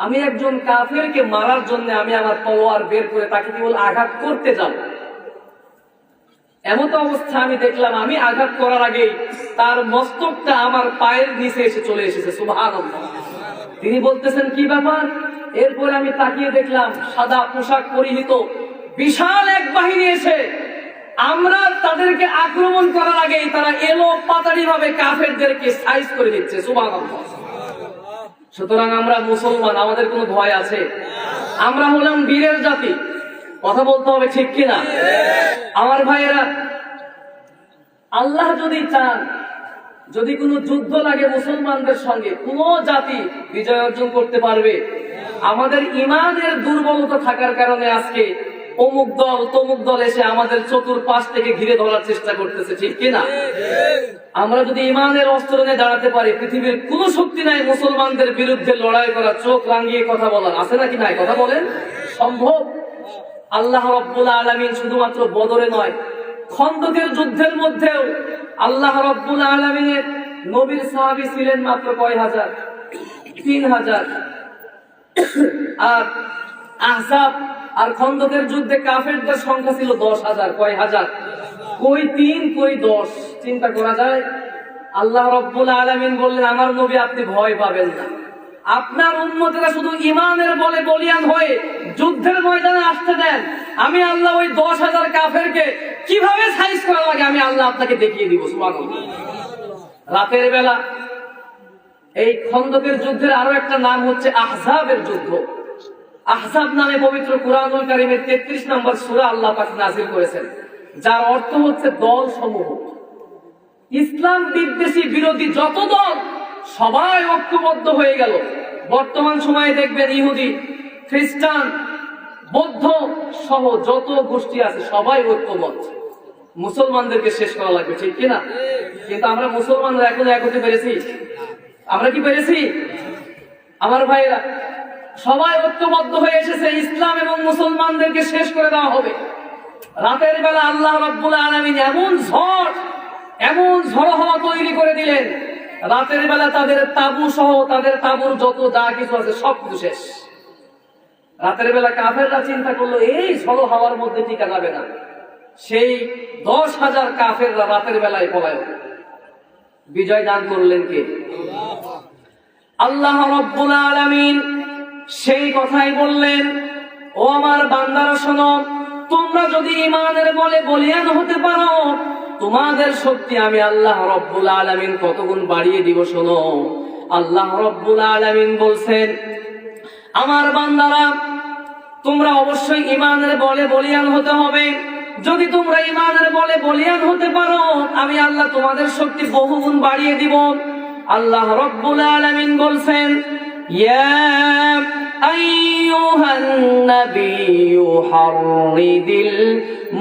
আমি একজন কাফেরকে মারার জন্য আমি আমার তলোয়ার বের করে তাকে কেবল আঘাত করতে যাব, এমন অবস্থা আমি দেখলাম আমি আঘাত করার আগেই তার মস্তকটা আমার পায়ের নিচে এসে চলে এসেছে। সুবহানাল্লাহ। তিনি বলতেছেন কি ব্যাপার? এরপরে আমি তাকিয়ে দেখলাম সাদা পোশাক পরিহিত বিশাল এক বাহিনী এসে আমরা তাদেরকে আক্রমণ করার আগেই তারা এলো পাতাড়ি ভাবে কাফেরদেরকে সাইজ করে দিচ্ছে। সুবহানাল্লাহ। সুতরাং আমরা মুসলমান, আমাদের কোনো ভয় আছে? আমরা হলাম বীরের জাতি। কথা বলতে হবে, ঠিক কিনা? আমার ভাইয়েরা, আল্লাহ যদি চান, যদি কোনো যুদ্ধ লাগে মুসলমানদের সঙ্গে, কোন জাতি বিজয় অর্জন করতে পারবে? আমাদের ইমানের দুর্বলতা থাকার কারণে আজকে অমুক দল তমুক দল এসে আমাদের চতুর্পাশ থেকে ঘিরে ধরার চেষ্টা করতেছে, ঠিক কিনা? আমরা যদি ইমানের অস্ত্র নিয়ে দাঁড়াতে পারি, পৃথিবীর কোন শক্তি নাই মুসলমানদের বিরুদ্ধে লড়াই করা, চোখ রাঙিয়ে কথা বলার। আছে নাকি নাই? কথা বলেন, সম্ভব। আল্লাহ রাব্বুল আলামিন শুধুমাত্র বদরে নয়, খন্দকের যুদ্ধের মধ্যেও আল্লাহ রাব্বুল আলামিনের নবীর সাহাবী ছিলেন মাত্র কয় হাজার? 3000। আর আহজাব আর খন্দকের যুদ্ধে কাফেরদের সংখ্যা ছিল 10,000। কয় হাজার? কই 3 কই 10। চিন্তা করা যায়? আল্লাহ রাব্বুল আলামিন বললেন, আমার নবী আপনি ভয় পাবেন না, আপনার উম্মতেরা শুধু ইমানের বলে বলিয়ান হয়ে যুদ্ধের ময়দানে আসতে দেন, আমি আল্লাহ ওই 10,000 কাফেরকে কিভাবে সাইজ করা লাগে আমি আল্লাহ আপনাকে দেখিয়ে দিব। সুবহানাল্লাহ। রাতের বেলা এই খন্দকের যুদ্ধের আরো একটা নাম হচ্ছে আহজাবের যুদ্ধ। আহজাব নামে পবিত্র কুরআনুল কারীমের 33 নম্বর সূরা আল্লাহ পাক নাযিল করেছেন, যার অর্থ হচ্ছে দল সমূহ। ইসলাম বিদ্বেষী বিরোধী যত দল সবাই ঐক্যবদ্ধ হয়ে গেল। বর্তমান সময়ে দেখবেন ইহুদি, খ্রিস্টান, বৌদ্ধ সহ যত গোষ্ঠী আছে সবাই ঐক্যবদ্ধ, মুসলমানদেরকে শেষ করা লাগবে, ঠিক কিনা? কিন্তু আমরা মুসলমানরা এখন এক হতে পেরেছি? আমরা কি পেরেছি? আমার ভাইয়েরা, সবাই ঐক্যবদ্ধ হয়ে এসেছে, ইসলাম এবং মুসলমানদেরকে শেষ করে দেওয়া হবে। রাতের বেলা আল্লাহ রাব্বুল আলামিন এমন ঝড় হাওয়া তৈরি করে দিলেন, রাতের বেলা তাদের তাবু সহ তাদের তাবুর যত যা কিছু আছে সবকিছু শেষ। রাতের বেলা কাফেররা চিন্তা করলো এই ঝড় হাওয়ার মধ্যে টিকা যাবে না, সেই 10,000 কাফেররা রাতের বেলায় পলায়ন। বিজয় দান করলেন কে? আল্লাহ রাব্বুল আলামিন সেই কথাই বললেন, ও আমার বান্দারা শোনো, তোমরা যদি ঈমানের বলে বলিয়ান হতে পারো, তোমাদের শক্তি আমি আল্লাহ রাব্বুল আলামিন কত গুণ বাড়িয়ে দিব। শোনো, আল্লাহ রাব্বুল আলামিন বলছেন, আমার বান্দারা তোমরা অবশ্যই ঈমানের বলে বলিয়ান হতে হবে। যদি তোমরা ঈমানের বলে বলিয়ান হতে পারো, আমি আল্লাহ তোমাদের শক্তি বহুগুণ বাড়িয়ে দিব। আল্লাহ রাব্বুল আলামিন বলছেন, ইয়া আইয়ুহান নাবিয়্যু হাররিদিল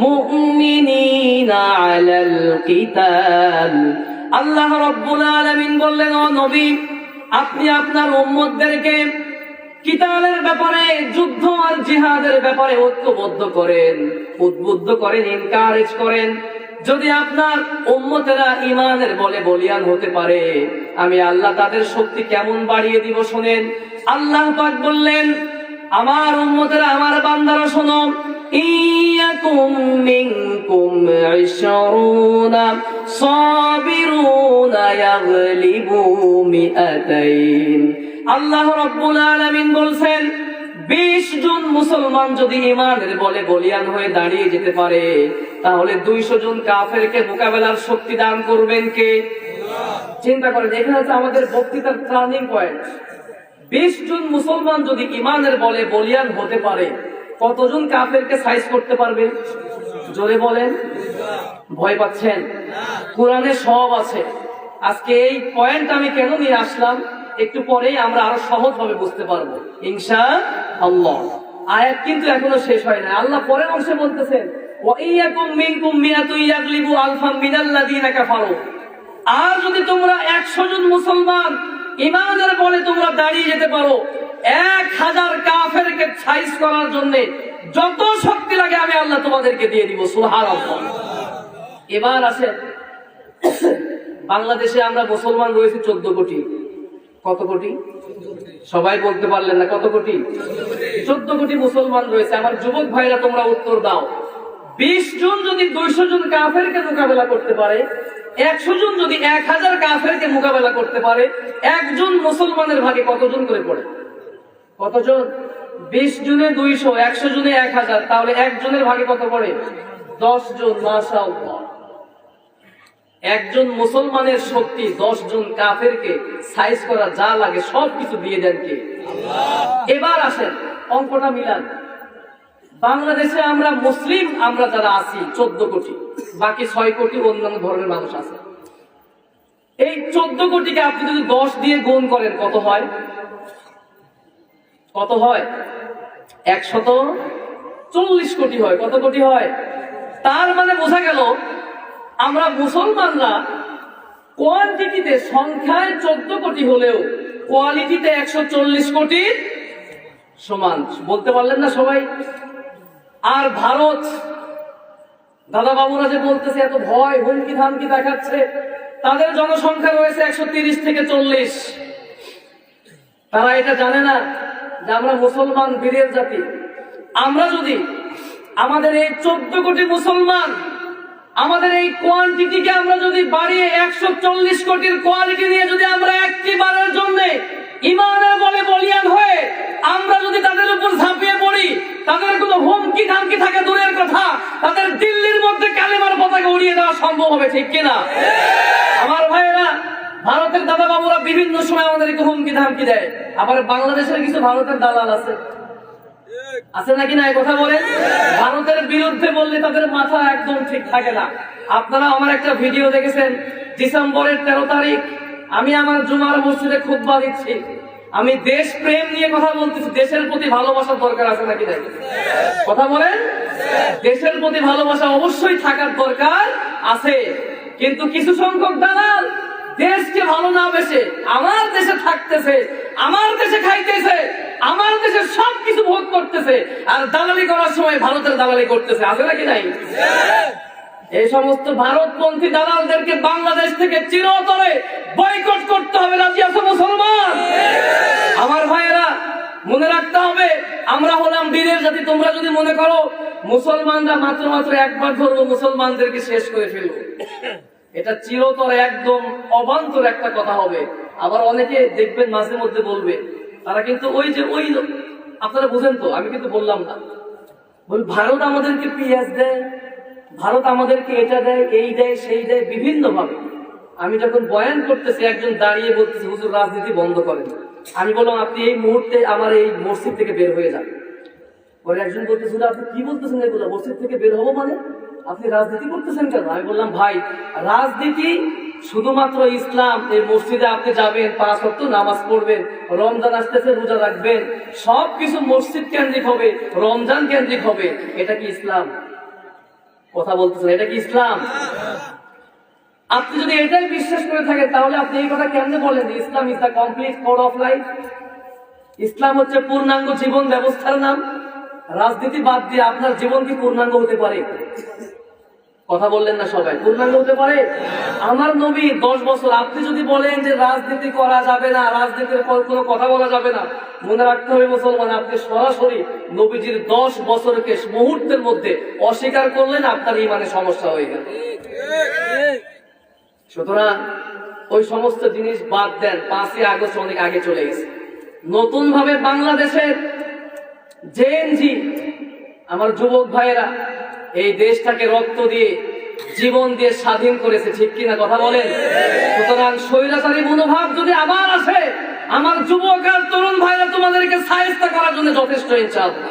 মুমিনিনা আলাল কিতাল। আল্লাহ রাব্বুল আলামিন বললেন, ও নবী, আপনি আপনার উম্মতদেরকে কিতালের ব্যাপারে, যুদ্ধ আর জিহাদের ব্যাপারে ঐক্যবদ্ধ করেন, উদ্বুদ্ধ করেন, এনকারেজ করেন। যদি আপনার উম্মতেরা ঈমানের বলে বলিয়ান হতে পারে, আমি আল্লাহ তাদের শক্তি কেমন বাড়িয়ে দিব শোনেন। আল্লাহ পাক বললেন, আমার উম্মতেরা, আমার বান্দারা শোনো, ইয়াকুম মিনকুম 20 সাবিরুনা ইয়াগলিবু মিআতাইন। আল্লাহ রাব্বুল আলামিন বলছেন, 20 জন মুসলমান যদি ঈমানের বলে বলিয়ান হয়ে দাঁড়িয়ে যেতে পারে, তাহলে 200 জন কাফেরকে মোকাবেলার শক্তি দান করবেন কে? চিন্তা করেন, এখানে হচ্ছে আমাদের বক্তৃতার টার্নিং পয়েন্ট। 20 জন মুসলমান যদি ঈমানের বলে বলিয়ান হতে পারে, কতজন কাফেরকে সাইজ করতে পারবে? জোরে বলেন। ভয় পাচ্ছেন? কোরআনে সব আছে। আজকে এই পয়েন্ট আমি কেন নিয়ে আসলাম, একটু পরেই আমরা আরো সহজভাবে বুঝতে পারবো ইনশাআল্লাহ। আয়াত কিন্তু এখনো শেষ হয় না। আল্লাহ পরের অংশে বলতেছেন, ওয়া ইয়াকুম মিনকুম মিআতু ইয়াগলিবু আলফাম মিনাল্লাযিনা কাফারু। আর যদি তোমরা 100 জন মুসলমান ঈমানের বলে তোমরা দাঁড়িয়ে যেতে পারো, 1000 কাফেরকে সাইজ করার জন্য যত শক্তি লাগে আমি আল্লাহ তোমাদেরকে দিয়ে দিব। সুবহানাল্লাহ। এবার আসেন, বাংলাদেশে আমরা মুসলমান রয়েছে 14 কোটি। কত কোটি? সবাই বলতে পারলেন না। কত কোটি? 14 কোটি মুসলমান রয়েছে। আমার যুবক ভাইরা তোমরা উত্তর দাও। 20 জন যদি 200 জন কাফেরকে মোকাবেলা করতে পারে, 100 জন যদি 1000 কাফেরকে মোকাবেলা করতে পারে, একজন মুসলমানের ভাগে কতজন করে পড়ে? কতজন? 20 জনে 200, 100 জনে 1000, তাহলে একজনের ভাগে কত পড়ে? 10 জন। মাশাআল্লাহ। একজন মুসলমানের শক্তি 10 জন কাফেরকে সাইজ করা যা লাগে সবকিছু দিয়ে দেন কে? আল্লাহ। এবার আসেন, অঙ্কটা মিলান। বাংলাদেশে আমরা মুসলিম, আমরা যারা আছি 14 কোটি, বাকি 6 কোটি অন্যান্য ধর্মের মানুষ আছে। এই 14 কোটিকে আপনি যদি 10 দিয়ে গুণ করেন কত হয়? কত হয়? 140 কোটি হয়। কত কোটি হয়? তার মানে বোঝা গেল আমরা মুসলমানরা কোয়ান্টিটিতে সংখ্যায় 14 কোটি হলেও কোয়ালিটিতে 140 কোটি সমান। বলতে পারলেন না সবাই? আর ভারত, দাদা বাবুরা যে বলতেছে এত ভয় হুমকি ধামকি দেখাচ্ছে, তাদের জনসংখ্যা রয়েছে 130 থেকে 40। তারা এটা জানে না যে আমরা মুসলমান বীরের জাতি। আমরা যদি আমাদের এই 14 কোটি মুসলমান, আমাদের এই কোয়ান্টিটিকে আমরা যদি বাড়িয়ে 140 কোটির কোয়ালিটি নিয়ে যদি আমরা একটিবারের জন্য ইমানের বলে বলিয়ান হয়ে আমরা যদি তাদের উপর ঝাঁপিয়ে পড়ি, তাদের কোনো হুমকি ধামকি থাকে দূরের কথা, তাদের দিল্লির মধ্যে কালেমার পতাকা উড়িয়ে দেওয়া সম্ভব হবে, ঠিক কিনা? আমার ভাইয়েরা, ভারতের দাদা বাবুরা বিভিন্ন সময় আমাদেরকে হুমকি ধামকি দেয়। আবার বাংলাদেশের কিছু ভারতের দালাল আছে নাকি না? কথা বলেন। ভারতের বিরুদ্ধে বললে তাদের মাথা একদম ঠিক থাকে না। আপনারা আমার একটা ভিডিও দেখেছেন, ডিসেম্বরের 13 তারিখ আমি আমার জুমার মসজিদে খুতবা দিচ্ছি। আমি দেশ প্রেম নিয়ে কথা বলতেছি। দেশের প্রতি ভালোবাসার দরকার আছে নাকি নাই? কথা বলেন। দেশের প্রতি ভালোবাসা অবশ্যই থাকার দরকার আছে, কিন্তু কিছু সংখ্যক দালাল দেশকে ভালো না বেসে আমার দেশে থাকতেছে, আমার দেশে খাইতেছে, আমার দেশে সবকিছু ভোগ করতেছে, আর দালালি করার সময় ভারতের দালালি করতেছে। আছে নাকি নাই? এই সমস্ত ভারতপন্থী দালালদেরকে বাংলাদেশ থেকে চিরতরে বয়কট করতে হবে। রাজি আছো মুসলমান? আমার ভাইয়েরা, মনে রাখতে হবে আমরা হলাম বীরের জাতি। তোমরা যদি মনে করো মুসলমানরা মাত্র একবার ধরবো, মুসলমানদেরকে শেষ করে ফেলবো, এটা চিরতরে একদম অবান্তর একটা কথা হবে। আবার অনেকে দেখবেন মাঝে মধ্যে বলবে, তারা কিন্তু ওই আপনারা বুঝেন তো, আমি কিন্তু বললাম না, ভারত আমাদেরকে পিএস দেয়, ভারত আমাদেরকে এটা দেয়, এই দেয়, সেই দেয়, বিভিন্ন ভাবে। আমি যখন বয়ান করতেছি, একজন দাঁড়িয়ে বলতেছে হুজুর রাজনীতি বন্ধ করেন। আমি বললাম আপনি এই মুহূর্তে আমার এই মসজিদ থেকে বের হয়ে যান। পরে একজন বলতেছে আপনি কি বলতেছেন এগুলো? মসজিদ থেকে বের হবো মানে? আপনি রাজনীতি করতেছেন কেন? আমি বললাম ভাই, রাজনীতি শুধুমাত্র ইসলাম। এই মসজিদে আপনি যাবেন, 5 ওয়াক্ত নামাজ পড়বেন, রমজান আসতেছে রোজা রাখবেন, সবকিছু মসজিদ কেন্দ্রিক হবে, রমজান কেন্দ্রিক হবে, এটা কি ইসলাম? কথা বলতেছেন, এটা কি ইসলাম? আপনি যদি এটাই বিশ্বাস করে থাকেন, তাহলে আপনি এই কথা কেমনে বলেন যে Islam is the complete code of life? Islam হচ্ছে পূর্ণাঙ্গ জীবন ব্যবস্থার নাম। রাজনীতি বাদ দিয়ে আপনার জীবন কি পূর্ণাঙ্গ হতে পারে? কথা বললেন না সবাই। পূর্ণাঙ্গ হতে পারে? আমার নবী 10 বছর, আপনি যদি বলেন যে রাজনীতি করা যাবে না, রাজনীতির কোনো কথা বলা যাবে না, মনে রাখতে হবে মুসলমান, আপনি সরাসরি নবীজির 10 বছরকে মুহূর্তের মধ্যে অস্বীকার করলেন, আপনার ইমানে সমস্যা হয়ে গেল। সুতরাং ওই সমস্ত জিনিস বাদ দেন। 5ই আগস্ট অনেক আগে চলে গেছে। নতুন ভাবে বাংলাদেশের জেএনজি, আমার যুবক ভাইয়েরা এই দেশটাকে রক্ত দিয়ে, জীবন দিয়ে স্বাধীন করেছে, ঠিক কিনা? কথা বলেন। সুতরাং স্বৈরাচারী মনোভাব যদি আবার আসে, আমার যুবক আর তরুণ ভাইরা তোমাদেরকে শায়েস্তা করার জন্য যথেষ্ট ইনশাআল্লাহ।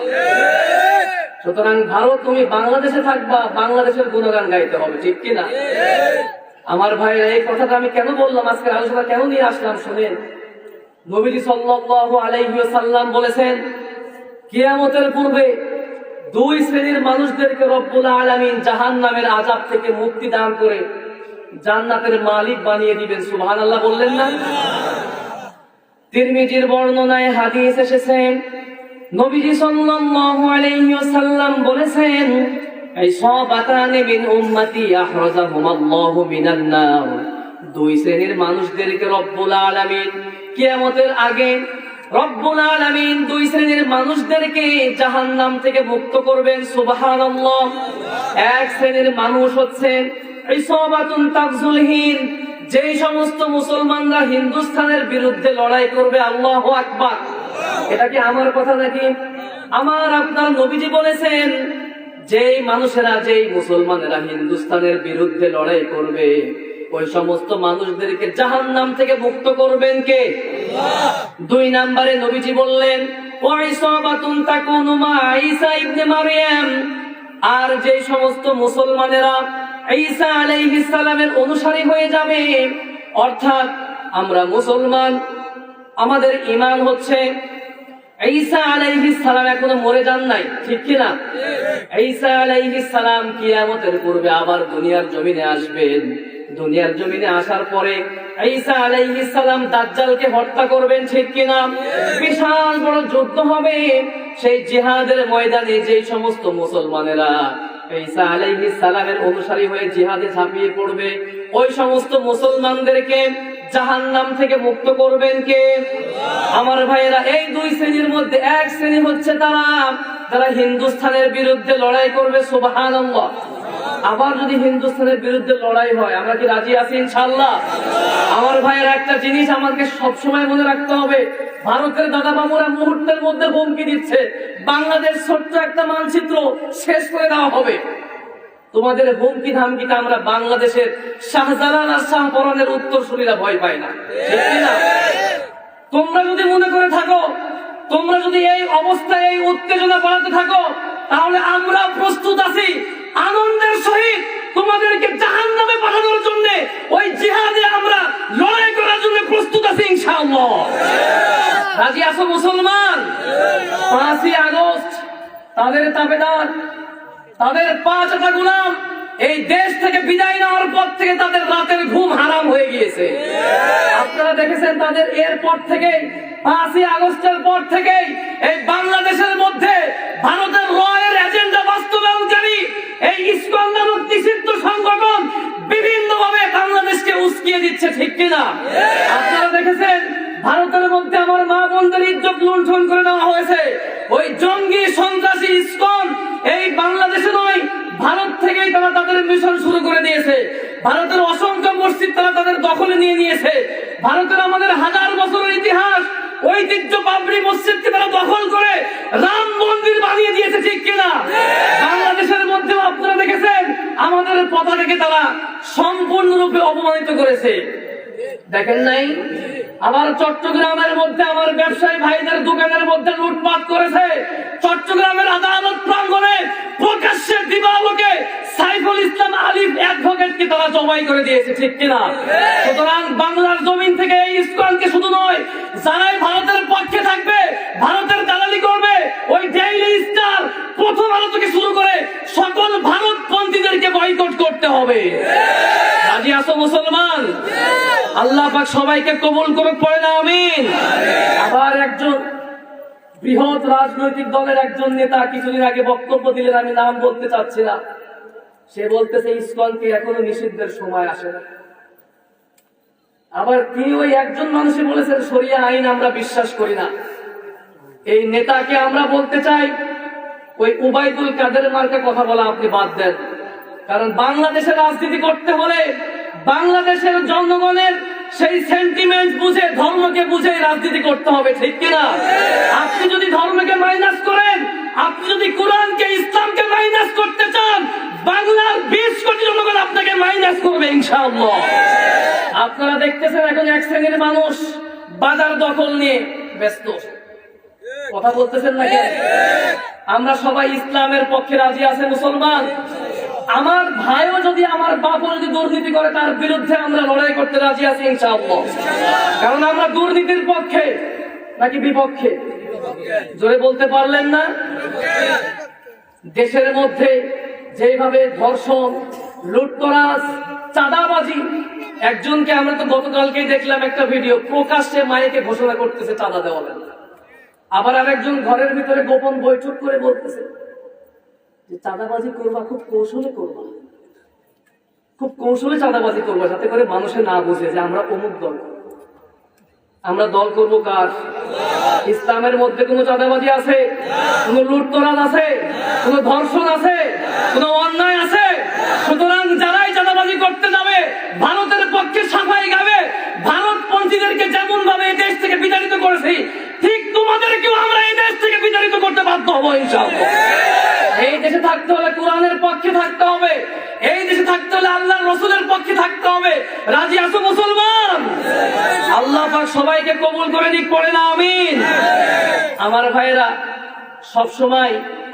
সুতরাং ভারত, তুমি বাংলাদেশে থাকবা, বাংলাদেশের গুণগান গাইতে হবে, ঠিক কিনা? আমার ভাইরা, এই কথাটা আমি কেন বললাম, আজকে আলোচনা কেন নিয়ে আসলাম শুনেন। নবীজি সাল্লাল্লাহু আলাইহি ওয়াসাল্লাম বলেছেন, কিয়ামতের পূর্বে 2 শ্রেণীর মানুষদেরকে রব্বুল আলামিন জাহান্নামের আযাব থেকে মুক্তি দান করে জান্নাতের মালিক বানিয়ে দিবেন। সুবহানাল্লাহ বললেন না? তিরমিজির বর্ণনায় হাদিস এসেছে, নবীজি সাল্লাল্লাহু আলাইহি ওয়াসাল্লাম বলেছেন, ইসাবাতান মিন উম্মতি আখরাজাহুমাল্লাহু মিনান নার। 2 শ্রেণীর মানুষদেরকে রব্বুল আলামিন কিয়ামতের আগে রব্বুল আলামিন 2 শ্রেণীর মানুষদেরকে জাহান্নাম থেকে মুক্ত করবেন। সুবহানাল্লাহ। 1 শ্রেণীর মানুষ হচ্ছে ইসাবাতুন তাগজুল হিন্দ, যেই সমস্ত মুসলমানরা হিন্দুস্তানের বিরুদ্ধে লড়াই করবে। আল্লাহু আকবার। এটা কি আমার কথা নাকি? আমার আপনার নবীজি বলেছেন, যেই মানুষেরা, যেই মুসলমানেরা হিন্দুস্তানের বিরুদ্ধে লড়াই করবে, ওই সমস্ত মানুষদেরকে জাহান্নাম থেকে মুক্ত করবেন কে? আল্লাহ। 2 নম্বরে নবীজি বললেন, ওয়াইসাবাতুন তাকুনু মা ঈসা ইবনে মারইয়াম, আর যে সমস্ত মুসলমানেরা ঈসা আলাইহিস সালামের অনুসারী হয়ে যাবে, অর্থাৎ আমরা মুসলমান, আমাদের ঈমান হচ্ছে ঈসা আলাইহিস সালাম এখনো মরে যান নাই, ঠিক কি না? ঈসা আলাইহিস সালাম কিয়ামতের পূর্বে আবার দুনিয়ার জমিনে আসবেন। দুনিয়ার জমিনে আসার পরে ঈসা আলাইহিস সালাম দাজ্জালকে হত্যা করবেন, ঠিক কি না? বিশাল বড় যুদ্ধ হবে। সেই জিহাদের ময়দানে যে সমস্ত মুসলমানেরা ঈসা আলাইহিস সালামের অনুসারী হয়ে জিহাদে ঝাঁপিয়ে পড়বে, ওই সমস্ত মুসলমানদেরকে জাহান্নাম থেকে মুক্ত করবেন কে? আমার ভাইয়েরা, এই দুই শ্রেণীর মধ্যে এক শ্রেণী হচ্ছে তারা যারা হিন্দুস্তানের বিরুদ্ধে লড়াই করবে, সুবহানাল্লাহ। আবার যদি হিন্দুস্তানের বিরুদ্ধে লড়াই হয়, আমরা কি রাজি আছি ইনশাআল্লাহ? আমার ভাইয়েরা, একটা জিনিস আমাকে সবসময় মনে রাখতে হবে, ভারতের দাদা বাবুরা মুহূর্তের মধ্যে হুমকি দিচ্ছে বাংলাদেশ ছোট্ট একটা মানচিত্র শেষ করে দেওয়া হবে। তোমাদের হুমকি ধামকিটা আমরা বাংলাদেশের শাহজালাল আর শাহপরানের উত্তরসূরিরা ভয় পায় না, ঠিক না? তোমরা যদি মনে করে থাকো, তোমরা যদি এই অবস্থায় এই উত্তেজনা বাড়াতে থাকো, তাহলে আমরা প্রস্তুত আছি আনন্দের সহিত তোমাদেরকে জাহান্নামে পাঠানোর জন্য। ওই জিহাদে আমরা লড়াই করার জন্য প্রস্তুত আছি ইনশাআল্লাহ। রাজি আছো মুসলমান? 5ই আগস্ট তাদের তাবেদার, তাদের 5টা গোলাম এই দেশ থেকে বিদায় নেওয়ার পর থেকে তাদের রাতের ঘুম হারাম হয়ে গিয়েছে। আপনারা দেখেছেন তাদের এরপর থেকে 5ই আগস্টের পর থেকে এই বাংলাদেশের মধ্যে ভারতের রয়ের এজেন্ডা বাস্তবায়নকারী এই ইসকন নামক নিষিদ্ধ সংগঠন বিভিন্নভাবে বাংলাদেশকে উস্কিয়ে দিচ্ছে, ঠিক কিনা? আপনারা দেখেছেন ভারতের মধ্যে আমার মা বোনদের ইজ্জত লুণ্ঠন করে দেওয়া হয়েছে। ওই জঙ্গি সন্ত্রাসী ইসকন এই বাংলাদেশে নয়, ভারত থেকেই তারা তাদের মিশন শুরু করে দিয়েছে। ভারতের অসংখ্য মসজিদ তারা তাদের দখলে নিয়ে নিয়েছে। ভারতের আমাদের হাজার বছরের ইতিহাস ঐতিহ্য বাবরি মসজিদকে তারা দখল করে রাম মন্দির বানিয়ে দিয়েছে, ঠিক কিনা? বাংলাদেশের মধ্যে আপনারা দেখেছেন আমাদের পতাকাকে তারা সম্পূর্ণরূপে অপমানিত করেছে, দেখেন নাই? আবার চট্টগ্রামের মধ্যে আমার ব্যবসায়ী ভাইদের দোকানের মধ্যে লুটপাট করেছে। চট্টগ্রামের আদালত প্রাঙ্গণে প্রকাশ্যে দিবালোকে সাইফুল ইসলাম আলিফ অ্যাডভোকেটকে তারা জবাই করে দিয়েছে, ঠিক কিনা? সুতরাং বাংলার জমিন থেকে এই ইসকনকে শুধু নয়, যারাই ভারতের পক্ষে থাকবে, ভারতের দালালি করবে, ওই ডেইলি স্টার, প্রথম আলো থেকে শুরু করে সকল ভারতপন্থীদেরকে বয়কট করতে হবে। রাজি আছো মুসলমান? আল্লাহ পাক সবাইকে কবুল করুক, পড়ে না আমিন। আবার একজন বৃহৎ রাজনৈতিক দলের একজন নেতা কিছুদিন আগে বক্তব্য দিলেন, আমি নাম বলতে চাচ্ছি না। সে বলতেছে ইসকনকে এখনো নিষিদ্ধের সময় আসে না। আবার তিনি ওই একজন মানুষই বলেছেন শরিয়া আইন আমরা বিশ্বাস করি না। এই নেতাকে আমরা বলতে চাই, ওই উবাইদুল কাদের মার্কা কথা বলা আপনি বাদ দেন। কারণ বাংলাদেশের রাজনীতি করতে হলে বাংলাদেশের জনগণের সেই সেন্টিমেন্ট বুঝে, ধর্মকে বুঝে রাজনীতি করতে হবে, ঠিক কিনা? আপনি যদি ধর্মকে মাইনাস করেন, আপনি যদি কোরআনকে ইসলামকে মাইনাস করতে চান, বাংলার 20 কোটি জনগণ আপনাকে মাইনাস করবে ইনশাআল্লাহ। আপনারা দেখতেছেন এখন এক শ্রেণীর মানুষ বাজার দখল নিয়ে ব্যস্ত, কথা বলতেছেন না কেন? আমরা সবাই ইসলামের পক্ষে রাজি আছে মুসলমান। আমার ভাইও যদি, আমার বাপও যদি দুর্নীতি করে, তার বিরুদ্ধে আমরা লড়াই করতে রাজি আছি ইনশাআল্লাহ। কারণ আমরা দুর্নীতির পক্ষে নাকি বিপক্ষে? জোরে বলতে পারলেন না? দেশের মধ্যে যেভাবে ধর্ষণ, লুটতরাজ, চাঁদাবাজি, একজনকে আমরা তো গতকালকেই দেখলাম একটা ভিডিও, প্রকাশ্যে মাইকে ঘোষণা করতেছে চাঁদা দেওয়া লাগবে। আবার আরেকজন ঘরের ভিতরে গোপন বৈঠক করে বলতেছে যে চাঁদাবাজি করবা, খুব কৌশলে করবা, খুব কৌশলে চাঁদাবাজি করবা, যাতে করে মানুষে না বুঝে যে আমরা অমুক দল। আমরা দল করবো কার? ইসলামের মধ্যে কোনো চাঁদাবাজি আছে? কোন লুটতরাজ আছে? কোন ধর্ষণ আছে? কোন অন্যায় আছে? সুতরাং যারাই চাঁদাবাজি করতে যাবে, ভারতের পক্ষে সাফাই গাবে, ভারতপন্থীদেরকে যেমন ভাবে এই দেশ থেকে বিতাড়িত করেছি, ঠিক তোমাদেরকেও আমরা এই দেশ থেকে বিতাড়িত করতে বাধ্য হবো ইনশাআল্লাহ। এই দেশে থাকতে হলে কোরআনের পক্ষে থাকতে হবে, এই দেশে থাকতে হলে আল্লাহর রাসূলের পক্ষে থাকতে হবে। রাজি আছো মুসলমান? আল্লাহ পাক সবাইকে কবুল করে নিক, পড়ে না আমিন। আমার ভাইয়েরা, সব সময়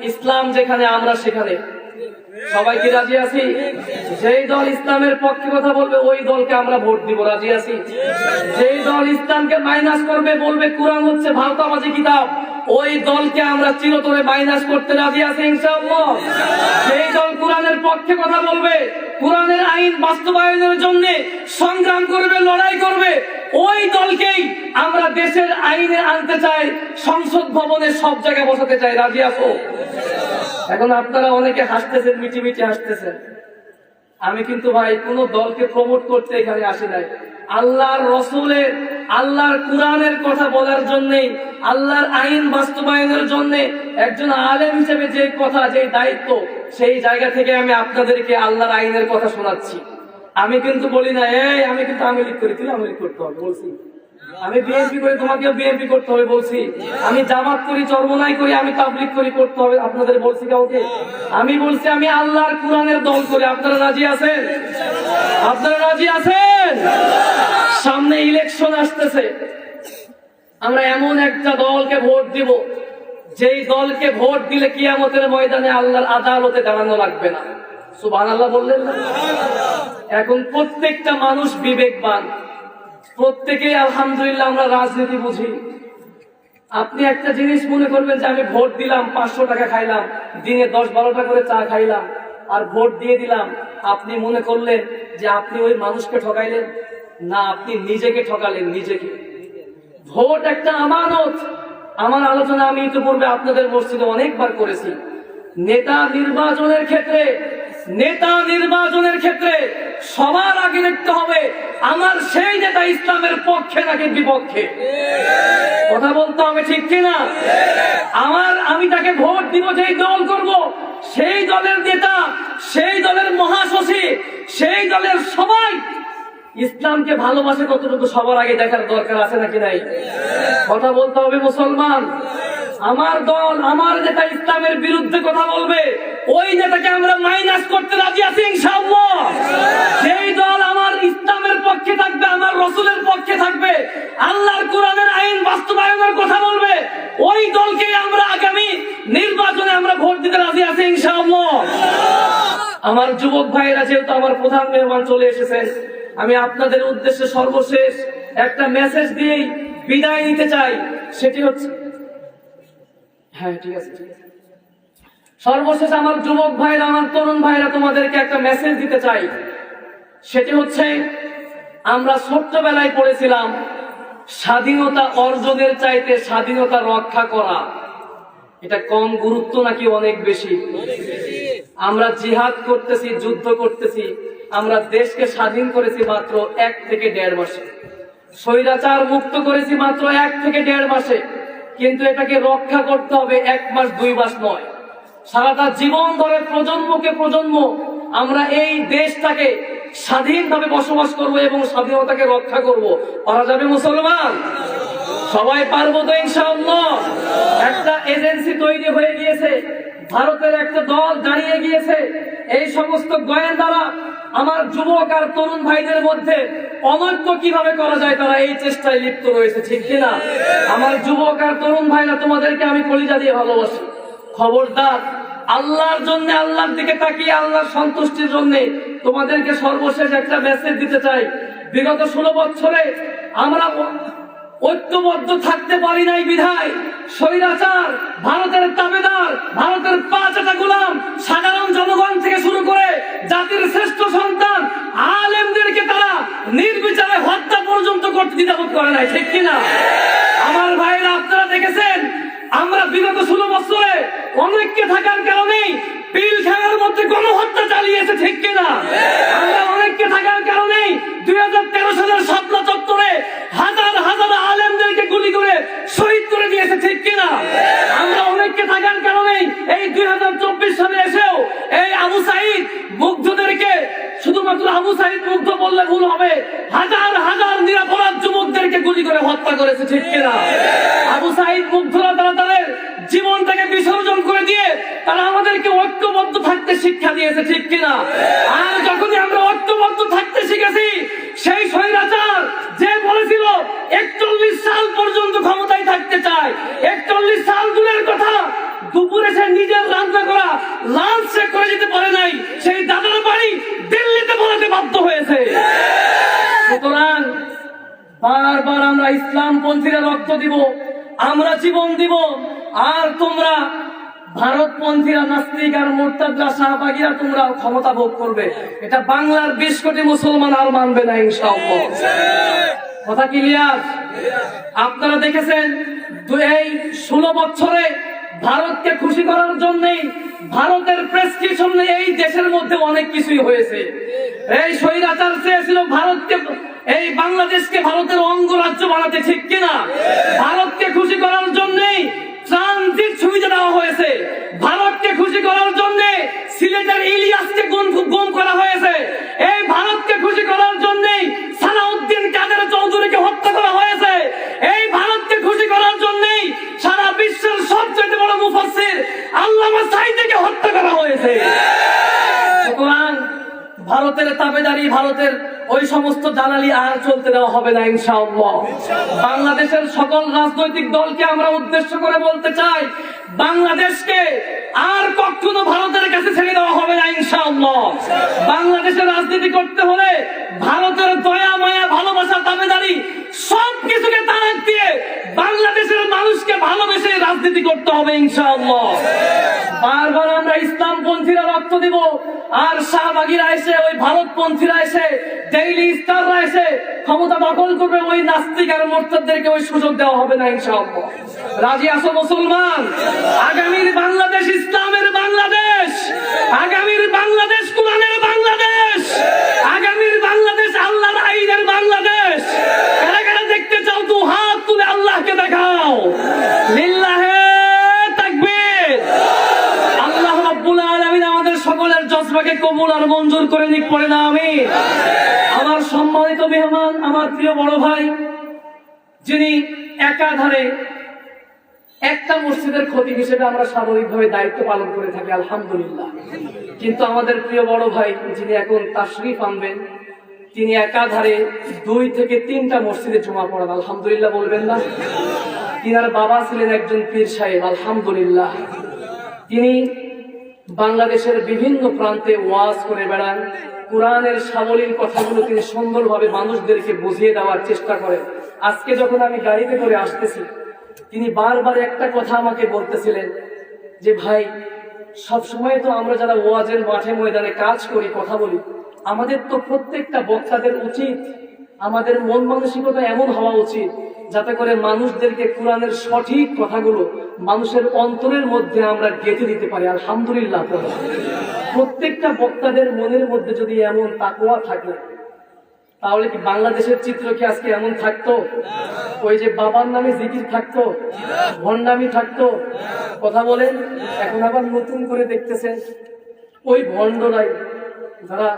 ইসলাম যেখানে আমরা সেখানে। সবাই কি রাজি আছি? যেই দল ইসলামের পক্ষে কথা বলবে ওই দলকে আমরা ভোট দিব, রাজি আছি? যেই দল ইসলামকে মাইনাস করবে, বলবে কোরআন হচ্ছে ভারতাবাজি কিতাব, ওই দলকে আমরা চিরতরে মাইনাস করতে রাজি আছি ইনশাআল্লাহ। সেই দল কোরআনের পক্ষে কথা বলবে, কোরআনের আইন বাস্তবায়নের জন্য সংগ্রাম করবে, লড়াই করবে, ওই দলকেই আমরা দেশের আইনে আনতে চাই, সংসদ ভবনে সব জায়গায় বসাতে চাই। রাজি আছো? এখন আপনারা অনেকে হাসতেছেন, মিটি মিটি হাসতেছেন। আমি কিন্তু ভাই কোন দলকে প্রমোট করতে এখানে আসি নাই। আল্লাহর রসুলের, আল্লাহর কোরআনের কথা বলার জন্যে, আল্লাহর আইন বাস্তবায়নের জন্য একজন আলেম হিসেবে যে কথা, যে দায়িত্ব, সেই জায়গা থেকে আমি আপনাদেরকে আল্লাহর আইনের কথা শোনাচ্ছি। আমি কিন্তু বলি না এই আমি কিন্তু আওয়ামী লীগ করি, তুই আওয়ামী লীগ করতে হবে বলছি, আমি বিএনপি করি তোমাকেও বিএনপি করতে হবে বলছি, আমি জামাত করি, চরমনাই করি, আমি তাবলীগ করি, করতে হবে আপনাদের বলছি কাউকে? আমি বলছি আমি আল্লাহর কোরআনের দল করি। আপনারা রাজি আছেন? আপনারা রাজি আছেন? সামনে ইলেকশন আসতেছে, আমরা এমন একটা দলকে ভোট দিব যেই দলকে ভোট দিলে কিয়ামতের ময়দানে আল্লাহর আদালতে দাঁড়ানো লাগবে না। সুবহানাল্লাহ বললেন না? এখন প্রত্যেকটা মানুষ বিবেকবান, প্রত্যেকেই আলহামদুলিল্লাহ আমরা রাজনীতি বুঝি। আপনি একটা জিনিস মনে করবেন যে আমি ভোট দিলাম, 500 টাকা খাইলাম, দিনে 10-12টা করে চা খাইলাম, আর ভোট দিয়ে দিলাম, আপনি মনে করলেন যে আপনি ওই মানুষকে ঠকাইলেন? না, আপনি নিজেকে ঠকালেন, নিজেকে। ভোট একটা আমানত। আমার আলোচনা আমি ইতিপূর্বে আপনাদের মসজিদে অনেকবার করেছি। নেতা নির্বাচনের ক্ষেত্রে সবার আগে দেখতে হবে আমার সেই নেতা ইসলামের পক্ষে নাকি বিপক্ষে। কথা বলতে হবে, ঠিক কিনা? আমি তাকে ভোট দিব, যেই দল করব, সেই দলের নেতা, সেই দলের মহাসচিব, সেই দলের সবাই ইসলামকে ভালোবাসে কতটুকু সবার আগে দেখার দরকার আছে নাকি নাই? কথা বলতে হবে মুসলমান। আমার দল, আমার নেতা ইসলামের বিরুদ্ধে কথা বলবে, ওই নেতাকে আমরা মাইনাস করতে রাজি আছি ইনশাআল্লাহ। সেই দল আমার ইসলামের পক্ষে থাকবে, আমার রসুলের পক্ষে থাকবে, আল্লাহর কোরআনের আইন বাস্তবায়নের কথা বলবে, ওই দলকে আমরা আগামী নির্বাচনে আমরা ভোট দিতে রাজি আছি ইনশাআল্লাহ। আমার যুবক ভাইয়েরা, যেহেতু আমার প্রধান মেহমান চলে এসেছেন, আমি আপনাদের উদ্দেশ্যে সর্বশেষ একটা মেসেজ দিয়েই বিদায় নিতে চাই। সেটি হচ্ছে, হ্যাঁ ঠিক আছে, সর্বশেষ আমার যুবক ভাইরা, আমার তরুণ ভাইরা, তোমাদেরকে একটা মেসেজ দিতে চাই। সেটি হচ্ছে, আমরা ছোট্টবেলায় পড়েছিলাম স্বাধীনতা অর্জনের চাইতে স্বাধীনতা রক্ষা করা এটা কম গুরুত্ব নাকি অনেক বেশি? আমরা জিহাদ করতেছি, যুদ্ধ করতেছি, আমরা দেশকে স্বাধীন করেছি মাত্র 1 থেকে 1.5 মাসে, স্বৈরাচার মুক্ত করেছি মাত্র 1 থেকে 1.5 মাসে, কিন্তু এটাকে রক্ষা করতে হবে 1 মাস 2 মাস নয়, সারাটা জীবন ধরে প্রজন্মকে প্রজন্ম আমরা এই দেশটাকে স্বাধীনভাবে বসবাস করব এবং স্বাধীনতাকে রক্ষা করব। পারা যাবে মুসলমান? সবাই পারবো তো ইনশাআল্লাহ? একটা এজেন্সি তৈরি হয়ে গিয়েছে, ভারতের একটা দল দাঁড়িয়ে গিয়েছে, এই সমস্ত গোয়েন্দারা আমার যুবক আর তরুণ ভাইদের মধ্যে অনৈক্য কিভাবে করা যায় তারা এই চেষ্টায় লিপ্ত রয়েছে, ঠিক কিনা? আমার যুবক আর তরুণ ভাইরা, তোমাদেরকে আমি কলিজা দিয়ে ভালোবাসি। খবরদার, আল্লাহর জন্য, আল্লাহর দিকে তাকিয়ে আল্লাহর সন্তুষ্টির জন্য তোমাদেরকে সর্বশেষ একটা মেসেজ দিতে চাই। বিগত 16 বছরে আমরা ঐক্যবদ্ধ থাকতে পারি নাই বিধায় স্বৈরাচার, ভারতের তাবেদার, ভারতের পাঁচটা গোলাম, সাধারণ জনগণ থেকে শুরু করে জাতির শ্রেষ্ঠ সন্তান আলেমদেরকে তারা নির্বিচারে হত্যা পর্যন্ত করতে দ্বিধাবোধ করে নাই, ঠিক কিনা? আমার ভাইরা, আপনারা দেখেছেন আমরা বিগত 16 বছরে অনৈক্যে থাকার কারণেই পিলখানার মধ্যে গণহত্যা চালিয়েছে, ঠিক কিনা? আমরা অনৈক্যে থাকার কারণেই 2013 সালের শাপলা চত্বরে হাজার হাজার আলেমদেরকে গুলি করে শহীদ করে দিয়েছে, ঠিক কিনা? আমরা অনৈক্যে থাকার কারণেই এই 2024 সালে এসেও এই আবু সাঈদ মুগ্ধদেরকে, শুধুমাত্র আবু সাঈদ মুগ্ধ বললে ভুল হবে, হাজার হাজার নিরপরাধ যুবকদেরকে গুলি করে হত্যা করেছে, ঠিক কিনা? আবু সাঈদ মুগ্ধরা তারা তাদের জীবনটাকে বিসর্জন করে দিয়ে তারা আমাদেরকে ঐক্যবদ্ধ থাকতে শিক্ষা দিয়েছে, ঠিক কিনা? আর যখনই আমরা ঐক্যবদ্ধ থাকতে শিখেছি, সেই স্বৈরাচার যে বলেছিল 41 সাল পর্যন্ত ক্ষমতায় থাকতে চায়, 41 সাল দূরের কথা, দুপুরে সে নিজের রান্না করা লাঞ্চ সে করে যেতে পারে নাই, সেই দাদার বাড়ি দিল্লিতে বলাতে বাধ্য হয়েছে। সুতরাং বারবার আমরা ইসলামপন্থীরা রক্ত দিব, আমরা জীবন দিব, আর তোমরা ভারতপন্থীরা, নাস্তিক আর মুরতাদরা, শাহবাগীরা তোমরা ক্ষমতা ভোগ করবে। এটা বাংলার 20 কোটি মুসলমান আর মানবে না ইনশাআল্লাহ। কথা ক্লিয়ার? আপনারা দেখেছেন এই 16 বছরে ভারতকে খুশি করার জন্য, ভারতের প্রেসক্রিপশনে এই দেশের মধ্যে অনেক কিছুই হয়েছে। এই স্বৈরাচার চেয়েছিল ভারতকে, এই বাংলাদেশকে ভারতের অঙ্গরাজ্য বানাতে, ঠিক কিনা? ভারতকে খুশি করার জন্য ট্রানজিট সুবিধা দেওয়া হয়েছে। ভারতকে খুশি করার জন্য সিলেটের ইলিয়াসকে গুম করা হয়েছে। এই ভারতকে খুশি করার জন্য সালাউদ্দিন কাদের চৌধুরীকে হত্যা করা হয়েছে। এই ভারতকে খুশি করার জন্য সারা বিশ্বের সবচেয়ে বড় মুফাসসির আল্লামা সাঈদীকে হত্যা করা হয়েছে। সুতরাং ভারতের তাবেদারি, ভারতের ওই সমস্ত দালালি আর চলতে দেওয়া হবে না ইনশাআল্লাহ। বাংলাদেশের সকল রাজনৈতিক দলকে আমরা উদ্দেশ্য করে বলতে চাই, বাংলাদেশকে আর কখনো ভারতের কাছে ছেড়ে দেওয়া হবে না ইনশাআল্লাহ। বাংলাদেশের রাজনীতি করতে হলে ভারতের দয়া, মায়া, ভালোবাসা, তাবেদারি সবকিছুকে তালাক দিয়ে বাংলাদেশের মানুষকে ভালোবেসে রাজনীতি করতে হবে ইনশাআল্লাহ। বারবার আমরা ইসলামপন্থীরা রক্ত দিব, আর শাহবাগীরা এসে, ওই ভারতপন্থীরা এসে, ডেইলি স্টাররা এসে ক্ষমতা দখল করবে। ওই নাস্তিক আর মুরতাদদেরকে ওই সুযোগ দেওয়া হবে না ইনশাআল্লাহ। রাজি আছো মুসলমান? আগামীর বাংলাদেশ ইসলামের বাংলাদেশ, আগামীর বাংলাদেশ কোরআনের বাংলাদেশ, আগামীর বাংলাদেশ আল্লাহর আইনের বাংলাদেশ। কারা কারা দেখতে চাও তো হাত তুলে আল্লাহকে দেখাও। লিল্লাহে তাকবীর। আল্লাহ রাব্বুল আলামিন আমাদের সকলের জজবাকে কবুল আর মঞ্জুর করে নিক, পড়ে না আমিন। আমার সম্মানিত মেহমান, আমার প্রিয় বড় ভাই, যিনি একাধারে একটা মসজিদের খতিব হিসেবে আমরা স্বাভাবিকভাবে দায়িত্ব পালন করে থাকি আলহামদুলিল্লাহ, কিন্তু আমাদের প্রিয় বড় ভাই যিনি এখন তাশরীফ আনবেন, তিনি একাধারে 2 থেকে 3টা মসজিদে জুমা পড়ান আলহামদুলিল্লাহ, বলবেন না? তিনার বাবা ছিলেন একজন পীর সাহেব আলহামদুলিল্লাহ। তিনি বাংলাদেশের বিভিন্ন প্রান্তে ওয়াজ করে বেড়ান। কোরআনের সাবলীল কথাগুলো তিনি সুন্দরভাবে মানুষদেরকে বুঝিয়ে দেওয়ার চেষ্টা করেন। আজকে যখন আমি গাড়িতে করে আসতেছি, তিনি বারবার একটা কথা আমাকে বলতেছিলেন যে ভাই, সব সময় তো আমরা যারা ওয়াজের মাঠে ময়দানে কাজ করি, কথা বলি, আমাদের তো প্রত্যেকটা বক্তাদের উচিত, আমাদের মন মানসিকতা এমন হওয়া উচিত যাতে করে মানুষদেরকে কোরআনের সঠিক কথাগুলো মানুষের অন্তরের মধ্যে আমরা গেঁথে দিতে পারি আলহামদুলিল্লাহ। প্রত্যেকটা বক্তাদের মনের মধ্যে যদি এমন তাকওয়া থাকে, তাহলে কি বাংলাদেশের চিত্র কি আজকে এমন থাকতো? ওই যে বাবার নামে জিকির থাকতো, ভণ্ডামি থাকতো, কথা বলেন। এখন আবার নতুন করে দেখতেছেন ওই ভণ্ডরাই যারা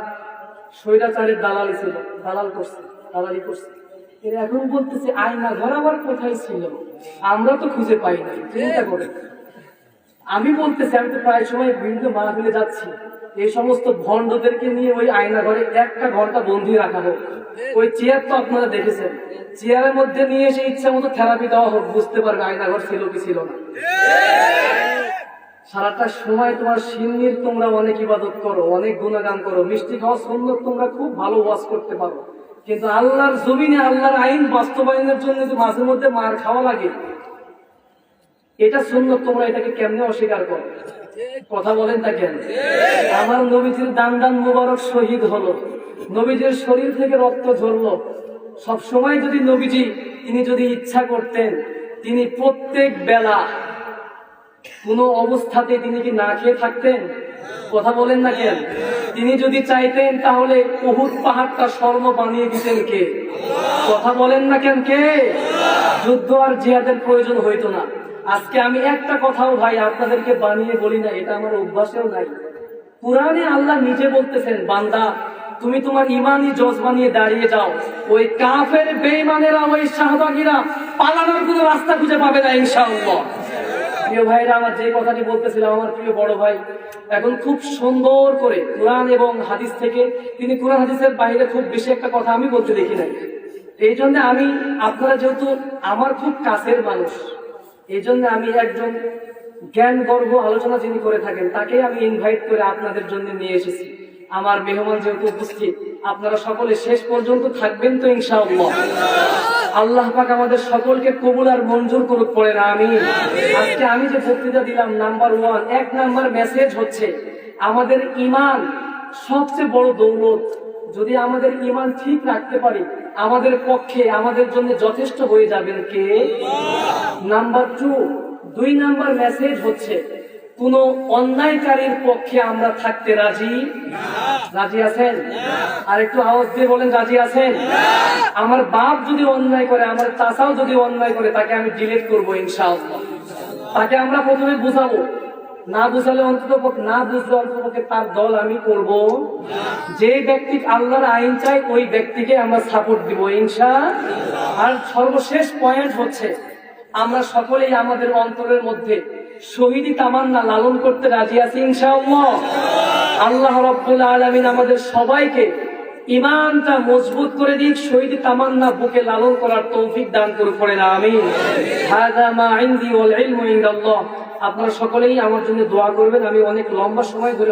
স্বৈরাচারের দালালি ছিল, দালালি করছে, এরা এখন বলতেছে আয়না ঘর আবার কোথায় ছিল, আমরা তো খুঁজে পাই নাই। চিন্তা করে আমি বলতেছি, আমি তো প্রায় সময় বিভিন্ন মাহফিলে যাচ্ছি, এই সমস্ত ভণ্ডদেরকে নিয়ে ওই আয়না ঘরে 1টা ঘন্টা বন্দি রাখা হোক। ওই চেয়ার তো আপনারা দেখেছেন, চেয়ারের মধ্যে নিয়ে এসে ইচ্ছা মতো থেরাপি দেওয়া হোক, বুঝতে পারবে আয়না ঘর ছিল কি ছিল না। সারাটা সময় তোমার সিন্নির তোমরা অনেক ইবাদত করো, অনেক গুণগান করো, মিষ্টি খাওয়া সুন্নত তোমরা খুব ভালো ওয়াজ করতে পারো, কিন্তু আল্লাহর জমিনে আল্লাহর আইন বাস্তবায়নের জন্য যে মাঝে মধ্যে মার খাওয়া লাগে, এটা সুন্নত, তোমরা এটাকে কেমনে অস্বীকার করো? কথা বলেন তা কেন? আমার নবীজির দান মুবারক শহীদ হলো, নবীজির শরীর থেকে রক্ত ঝরলো। সব সময় যদি নবীজি তিনি যদি ইচ্ছা করতেন, তিনি প্রত্যেক বেলা কোনো অবস্থাতে তিনি কি না খেয়ে থাকতেন? কথা বলেন না কেন? তিনি যদি চাইতেন তাহলে উহুদ পাহাড়টা স্বর্ণ বানিয়ে দিতেন কে? কথা বলেন না কেন? কে? যুদ্ধ আর জিহাদের প্রয়োজন হইতো না। আজকে আমি একটা কথাও ভাই আপনাদেরকে বানিয়ে বলি না, এটা আমার অভ্যাসেও নাই। কুরআনে আল্লাহ নিজে বলতেছেন, বান্দা তুমি তোমার ইমানি জজবা নিয়ে দাঁড়িয়ে যাও, ওই কাফের বেঈমানেরা, ওই শাহবাগীরা পালানোর কোনো রাস্তা খুঁজে পাবে না ইনশাআল্লাহ। প্রিয় ভাইরা, আমার যে কথাটি বলতেছিলাম, আমার প্রিয় বড় ভাই এখন খুব সুন্দর করে কোরআন এবং হাদিস থেকে, তিনি কোরআন হাদিসের বাইরে খুব বেশি একটা কথা আমি বলতে দেখি নাই। এই জন্য আমি, আপনারা যেহেতু আমার খুব কাছের মানুষ, এই জন্য আমি একজন জ্ঞান গর্ভ আলোচনা যিনি করে থাকেন তাকে আমি ইনভাইট করে আপনাদের জন্য নিয়ে এসেছি। আমার মেহমান যেহেতু উপস্থিত, আপনারা সকলে শেষ পর্যন্ত থাকবেন তো ইনশাআল্লাহ? আল্লাহ পাক আমাদের সকলকে কবুল আর মঞ্জুর করুক, পড়েন আমিন। আজকে আমি যে বক্তৃতা দিলাম, নাম্বার 1, 1 নাম্বার মেসেজ হচ্ছে আমাদের ঈমান সবচেয়ে বড় দৌলত। যদি আমাদের ঈমান ঠিক রাখতে পারি, আমাদের পক্ষে আমাদের জন্য যথেষ্ট হয়ে যাবেন কে? নাম্বার 2 নাম্বার মেসেজ হচ্ছে কোন অন্যায়কারীর পক্ষে আমরা থাকতে রাজি আছেন? আর একটু আওয়াজ দিয়ে বলেন, রাজি আছেন? আমার বাপ যদি অন্যায় করে, আমার চাচাও যদি অন্যায় করে, তাকে আমি ডিলিট করবো ইনশাআল্লাহ। তাকে আমরা প্রথমে বুঝাবো, না বুঝালে না বুঝলে অন্ততপক্ষে তার দল আমি করব। যে ব্যক্তি আল্লাহর আইন চাই, ওই ব্যক্তিকে আমরা সাপোর্ট দিব ইনশাআল্লাহ। আর সর্বশেষ পয়েন্ট হচ্ছে আমরা সকলেই আমাদের অন্তরের মধ্যে শহীদি তামান্না লালন করতে রাজি আছি ইনশাআল্লাহ। আল্লাহ রাব্বুল আলামিন আমাদের সবাইকে ঈমানটা মজবুত করে দিক, শহীদি তামান্না বুকে লালন করার তৌফিক দান করুন, পড়েন আমিন। হাযা মা ইনদি ওয়াল ইলমু ইনদাল্লাহ। আপনারা সকলেই আমার জন্য দোয়া করবেন। আমি অনেক লম্বা সময় ধরে